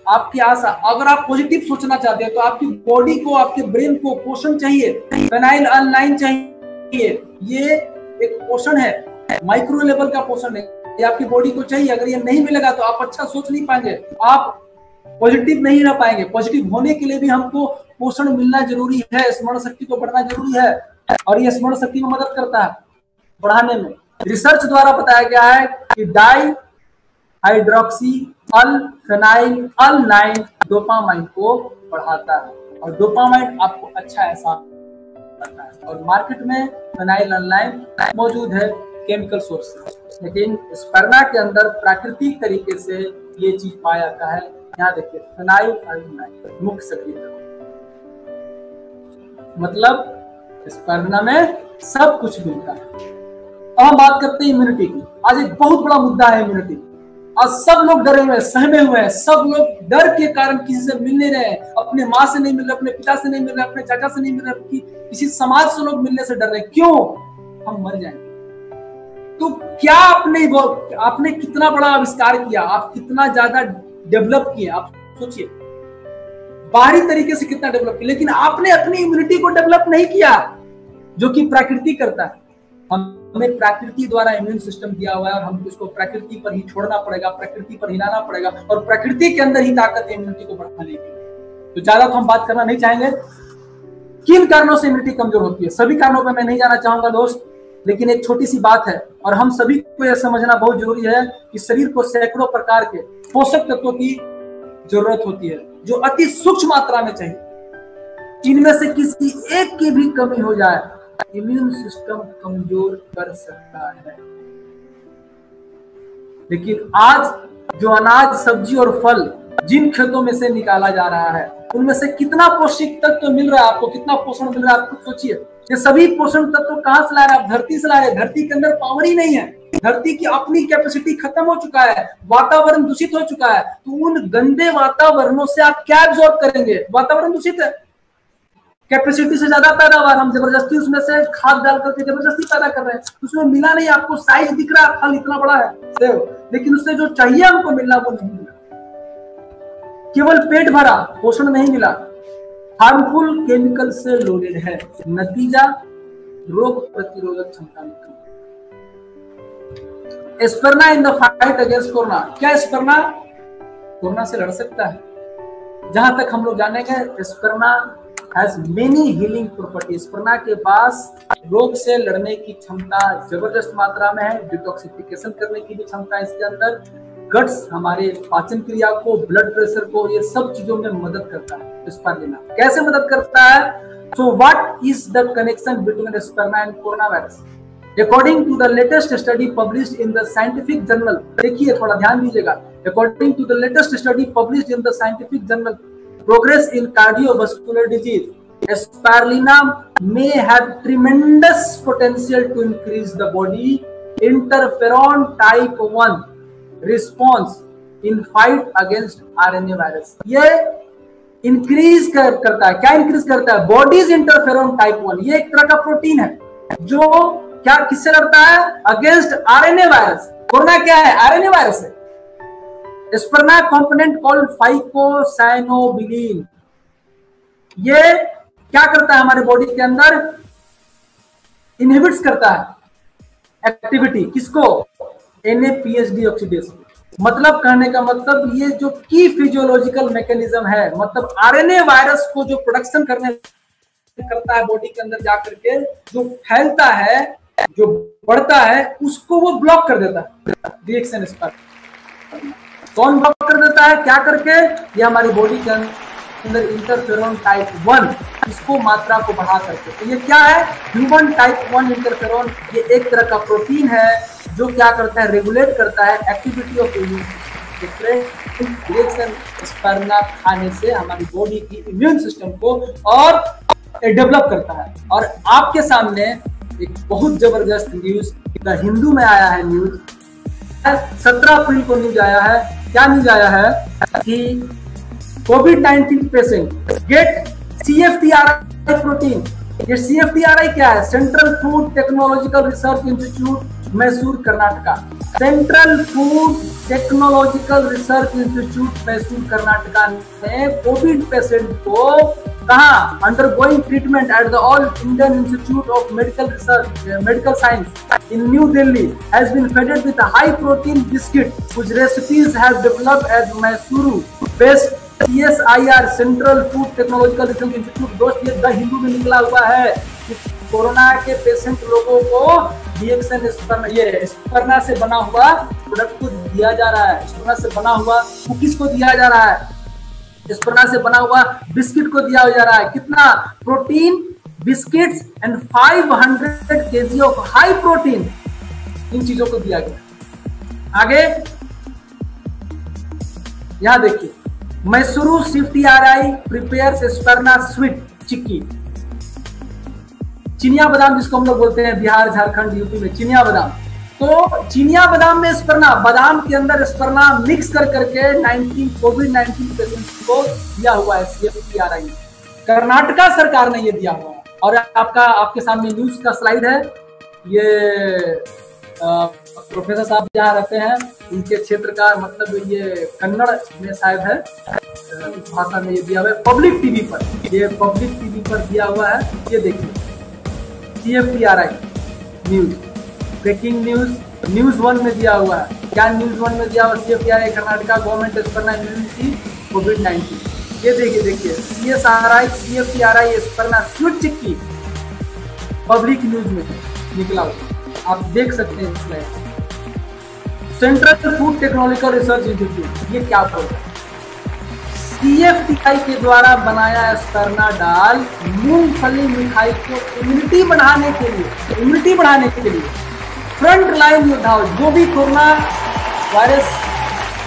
आपकी आशा, अगर आप पॉजिटिव सोचना चाहते हैं तो आपकी बॉडी को, आपके ब्रेन को पोषण चाहिए, फेनाइलएलानाइन चाहिए। ये एक पोषण है, माइक्रो लेवल का पोषण है, ये आपकी बॉडी को चाहिए। अगर ये नहीं मिलेगा तो आप अच्छा सोच नहीं पाएंगे, आप पॉजिटिव नहीं रह पाएंगे। पॉजिटिव होने के लिए भी हमको पोषण मिलना जरूरी है, स्मरण शक्ति को बढ़ना जरूरी है, और ये स्मरण शक्ति में मदद करता है बढ़ाने में। रिसर्च द्वारा बताया गया है कि डाई हाइड्रोक्सी अल फेनाइलएलानाइन डोपामाइन को बढ़ाता है, और डोपामाइन आपको अच्छा एहसास करता है। और मार्केट में फेनाइलएलानाइन मौजूद है केमिकल सोर्स से, लेकिन स्पारुलिना के अंदर प्राकृतिक तरीके से ये चीज पाया जाता है। यहाँ देखिए, फेनाइलएलानाइन मुख्य सक्रिय, मतलब स्पारुलिना में सब कुछ मिलता है। अब हम बात करते हैं इम्यूनिटी की। आज एक बहुत बड़ा मुद्दा है इम्यूनिटी। आज सब लोग डरे हुए हैं, सहमे हुए हैं, सब लोग डर के कारण किसी से मिल नहीं रहे हैं, अपने माँ से नहीं मिल रहे, अपने पिता से नहीं मिल रहे, अपने चाचा से नहीं मिल रहे, किसी समाज से लोग मिलने से डर रहे हैं। क्यों? हम मर जाएंगे। तो क्या आपने कितना बड़ा आविष्कार किया, आप कितना ज्यादा डेवलप किए, आप सोचिए, बाहरी तरीके से कितना डेवलप किया, लेकिन आपने अपनी इम्यूनिटी को डेवलप नहीं किया, जो कि प्रकृति करता है। हमें प्रकृति द्वारा इम्यून सिस्टम दिया हुआ है, और हमको इसको प्रकृति पर ही छोड़ना पड़ेगा, प्रकृति पर हिलाना पड़ेगा, और प्रकृति के अंदर ही ताकत है इम्यूनिटी को बढ़ाने की। तो ज्यादा तो हम बात करना नहीं चाहेंगे। किन कारणों से इम्यूनिटी कमजोर होती है, सभी कारणों पर मैं नहीं जाना चाहूंगा दोस्त, लेकिन एक छोटी सी बात है, और हम सभी को यह समझना बहुत जरूरी है कि शरीर को सैकड़ों प्रकार के पोषक तत्वों की जरूरत होती है, जो अति सूक्ष्म मात्रा में चाहिए। इनमें से किसी एक की भी कमी हो जाए, इम्यून सिस्टम कमजोर कर सकता है। लेकिन आज जो अनाज, सब्जी और फल जिन खेतों में से निकाला जा रहा है, उनमें से कितना पौष्टिक तत्व मिल रहा है आपको, कितना पोषण मिल रहा है, आप खुद सोचिए। ये सभी पोषण तत्व कहां से ला रहे हैं आप? धरती से ला रहे हैं। धरती के अंदर पावर ही नहीं है, धरती की अपनी कैपेसिटी खत्म हो चुका है, वातावरण दूषित हो चुका है। तो उन गंदे वातावरणों से आप क्या एब्जॉर्ब करेंगे? वातावरण दूषित है, कैपेसिटी से ज्यादा पैदावार, हम जबरदस्ती उसमें से खाद डाल करके जबरदस्ती पैदा कर रहे हैं, उसमें मिला नहीं। आपको साइज दिख रहा है, फल इतना बड़ा है, लेकिन उससे जो चाहिए हमको मिलना वो नहीं मिला। केवल पेट भरा, पोषण नहीं मिला, हार्मफुल केमिकल से लोडेड है। नतीजा रोग प्रतिरोधक क्षमता में कमी। Spirulina in the fight against corona. क्या एस्पर्ना कोरोना से लड़ सकता है? जहां तक हम लोग जानेंगे, एस्पर्ना हैज मेनी हीलिंग प्रॉपर्टी। एस्पर्ना के पास रोग से लड़ने की क्षमता जबरदस्त मात्रा में है, डिटॉक्सिफिकेशन करने की भी क्षमता है इसके अंदर, गट्स, हमारे पाचन क्रिया को, ब्लड प्रेशर को, ये सब चीजों में मदद करता है। एस्पर्ना कैसे मदद करता है? So what is the connection between spirulina and corona virus? According to the latest study published in the scientific journal, देखिए थोड़ा ध्यान दीजिएगा, according to the latest study published in the scientific journal progress in cardiovascular disease, Spirulina may have tremendous potential to increase the body interferon type 1 response in fight against RNA virus। ये increase करता है, क्या increase करता है? Bodies interferon type 1। ये एक तरह का प्रोटीन है जो क्या किससे लड़ता है? Against RNA virus. कोरोना क्या है? आरएनए वायरस है। एस्पर्ना कंपोनेंट कॉल्ड फाइकोसाइनोबिलिन, ये क्या करता है हमारे बॉडी के अंदर? इनहिबिट्स करता है एक्टिविटी, किसको? NAPHD oxidation. मतलब कहने का मतलब ये जो की फिजियोलॉजिकल मैकेनिज्म है, मतलब आरएनए वायरस को जो प्रोडक्शन करता है बॉडी के अंदर जाकर के, जो फैलता है, जो बढ़ता है, उसको वो ब्लॉक कर देता है रिएक्शन एस्पर्ना। कौन ब्लॉक कर देता है? क्या करके? ये हमारी बॉडी के अंदर इंटरफेरॉन टाइप 1, इसको मात्रा को बढ़ा करके। तो ये क्या है? Human type 1 interferon. ये एक तरह का प्रोटीन है जो क्या करता है? रेगुलेट करता है एक्टिविटी ऑफ इम्यून रिएक्शन। एस्पर्ना खाने से हमारी बॉडी की इम्यून सिस्टम को और डेवलप करता है। और आपके सामने एक बहुत जबरदस्त न्यूज द हिंदू में आया है। न्यूज 17 अप्रैल को न्यूज आया है। क्या न्यूज आया है? कि COVID-19 patient get CFTRI protein. ये CFTRI क्या है? Central food technological research institute, Mysore, Karnataka. Central food technological research institute, Mysore, Karnataka ने कोविड पेशेंट को कहा undergoing treatment at the all Indian institute of medical science in New Delhi has been fed with high protein biscuit which recipes have developed at Mysuru based CSIR central food technological research institute. दोस्त, ये the Hindu में निकला हुआ है कि corona के patient लोगों को रिएक्शन एस्पर्ना से बना हुआ प्रोडक्ट को दिया जा रहा है। एस्पर्ना से बना हुआ कुकीज को दिया जा रहा है, एस्पर्ना से बना हुआ बिस्किट को दिया जा रहा है। कितना? Protein biscuits and 500 kg of high protein, इन चीजों को दिया गया। आगे यहां देखिए, Mysuru CFTRI prepares spirulina sweet chikki. चिनिया बादाम जिसको हम लोग बोलते हैं बिहार, झारखंड, यूपी में चिनिया बादाम। तो चिनिया बादाम में एस्पर्ना, बादाम के अंदर एस्पर्ना मिक्स कर करके COVID-19 पेशेंट्स को दिया हुआ है CFTRI। कर्नाटका सरकार ने ये दिया हुआ है। और आपके सामने न्यूज का स्लाइड है। ये प्रोफेसर साहब जहाँ रहते हैं, उनके क्षेत्र का, मतलब ये कन्नड़ में शायद है, इस भाषा में ये दिया हुआ है पब्लिक टीवी पर। ये पब्लिक टीवी पर दिया हुआ है। ये देखिए CFTRI news, breaking news, news 1 में दिया हुआ है। क्या न्यूज 1 में दिया हुआ? CFTRI Karnataka government spirulina immunity COVID-19। ये देखिए CFTRI spirulina sweet chikki public news में निकला हुआ, आप देख सकते हैं slide. Central food technological research institute, ये क्या बोल रहा है? CFTI के द्वारा बनाया स्पर्ना डाल मूंगफली मिठाई को इम्यूनिटी बढ़ाने के लिए फ्रंट लाइन योद्धाओं, जो भी कोरोना वायरस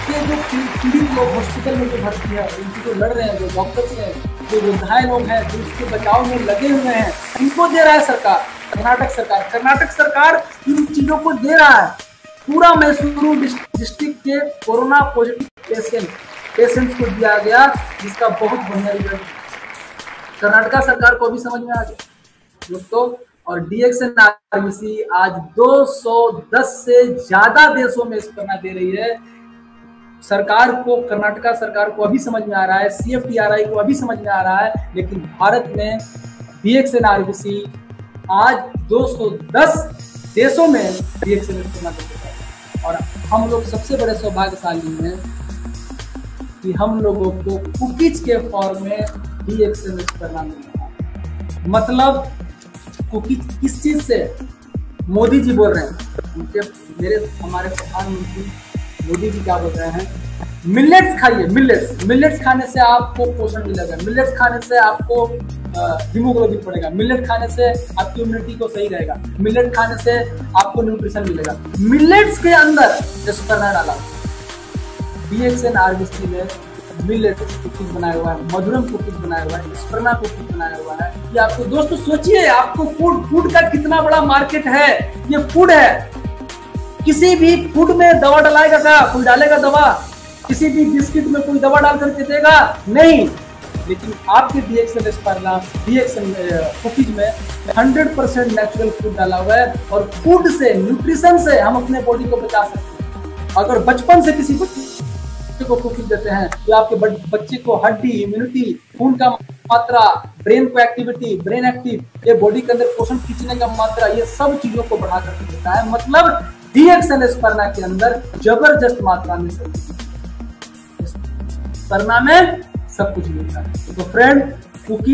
के जो पीड़ित लोग हॉस्पिटल में जो भर्ती है, उनकी जो लड़ रहे हैं, जो डॉक्टर्स हैं, जो योद्धाएं लोग हैं, जो इसके बचाव में लगे हुए हैं, इनको दे रहा है सरकार, कर्नाटक सरकार इन चीजों को दे रहा है। पूरा मैसूरू डिस्ट्रिक्ट के कोरोना पॉजिटिव पेशेंट्स को दिया गया, जिसका बहुत बढ़िया रिजल्ट कर्नाटक सरकार को भी समझ में आ गया दोस्तों। और DXNRBC आज 210 से ज्यादा देशों में स्पर्ना दे रही है। सरकार को, कर्नाटक सरकार को अभी समझ में आ रहा है, CFTRI को अभी समझ में आ रहा है, लेकिन भारत में DXNRBC आज 210 देशों में DXN स्पर्ना देता है। और हम लोग सबसे बड़े सौभाग्यशाली हैं कि हम लोगों को कुकीज के फॉर्म में DXN स्पर्ना मिल रहा है। मतलब कुकीज किस चीज से? मोदी जी बोल रहे हैं, हमारे प्रधानमंत्री मोदी जी क्या बोल रहे हैं? मिलेट्स खाइए, मिलेट्स खाने से आपको पोषण मिलेगा, मिलेट्स खाने से आपको हीमोग्लोबिन बढ़ेगा, मिलेट खाने से आपकी इम्यूनिटी को सही रहेगा, मिलेट खाने से आपको न्यूट्रिशन मिलेगा। मिलेट्स के अंदर स्पर्ना डाला, DXNRBC ने मिलेट कुकीज बनाया हुआ है, मधुरम कुकीज बनाया हुआ है, स्पर्ना कुकीज बनाया हुआ है। ये आपको दोस्तों सोचिए, आपको फूड का कितना बड़ा मार्केट है। ये फूड है, किसी भी फूड में दवा डालेगा क्या? कोई डालेगा दवा? किसी भी बिस्किट में कोई दवा डाल करके देगा? नहीं। लेकिन आपके DXN स्पर्ना, DXN कुकीज में 100% नेचुरल फूड डाला हुआ है। और फूड से, न्यूट्रिशन से हम अपने बॉडी को बचा सकते हैं। अगर बचपन से किसी को कुकीज देते हैं तो आपके बच्चे को हड्डी, इम्यूनिटी, खून का मात्रा, ब्रेन को एक्टिविटी, ब्रेन एक्टिव, ये बॉडी के अंदर पोषण खींचने का मात्रा, ये सब चीजों को बढ़ा करके देता है। मतलब DXN स्पर्ना के अंदर जबरदस्त मात्रा में स्पर्ना में सब कुछ मिलता है। तो फ्रेंड, कुकीज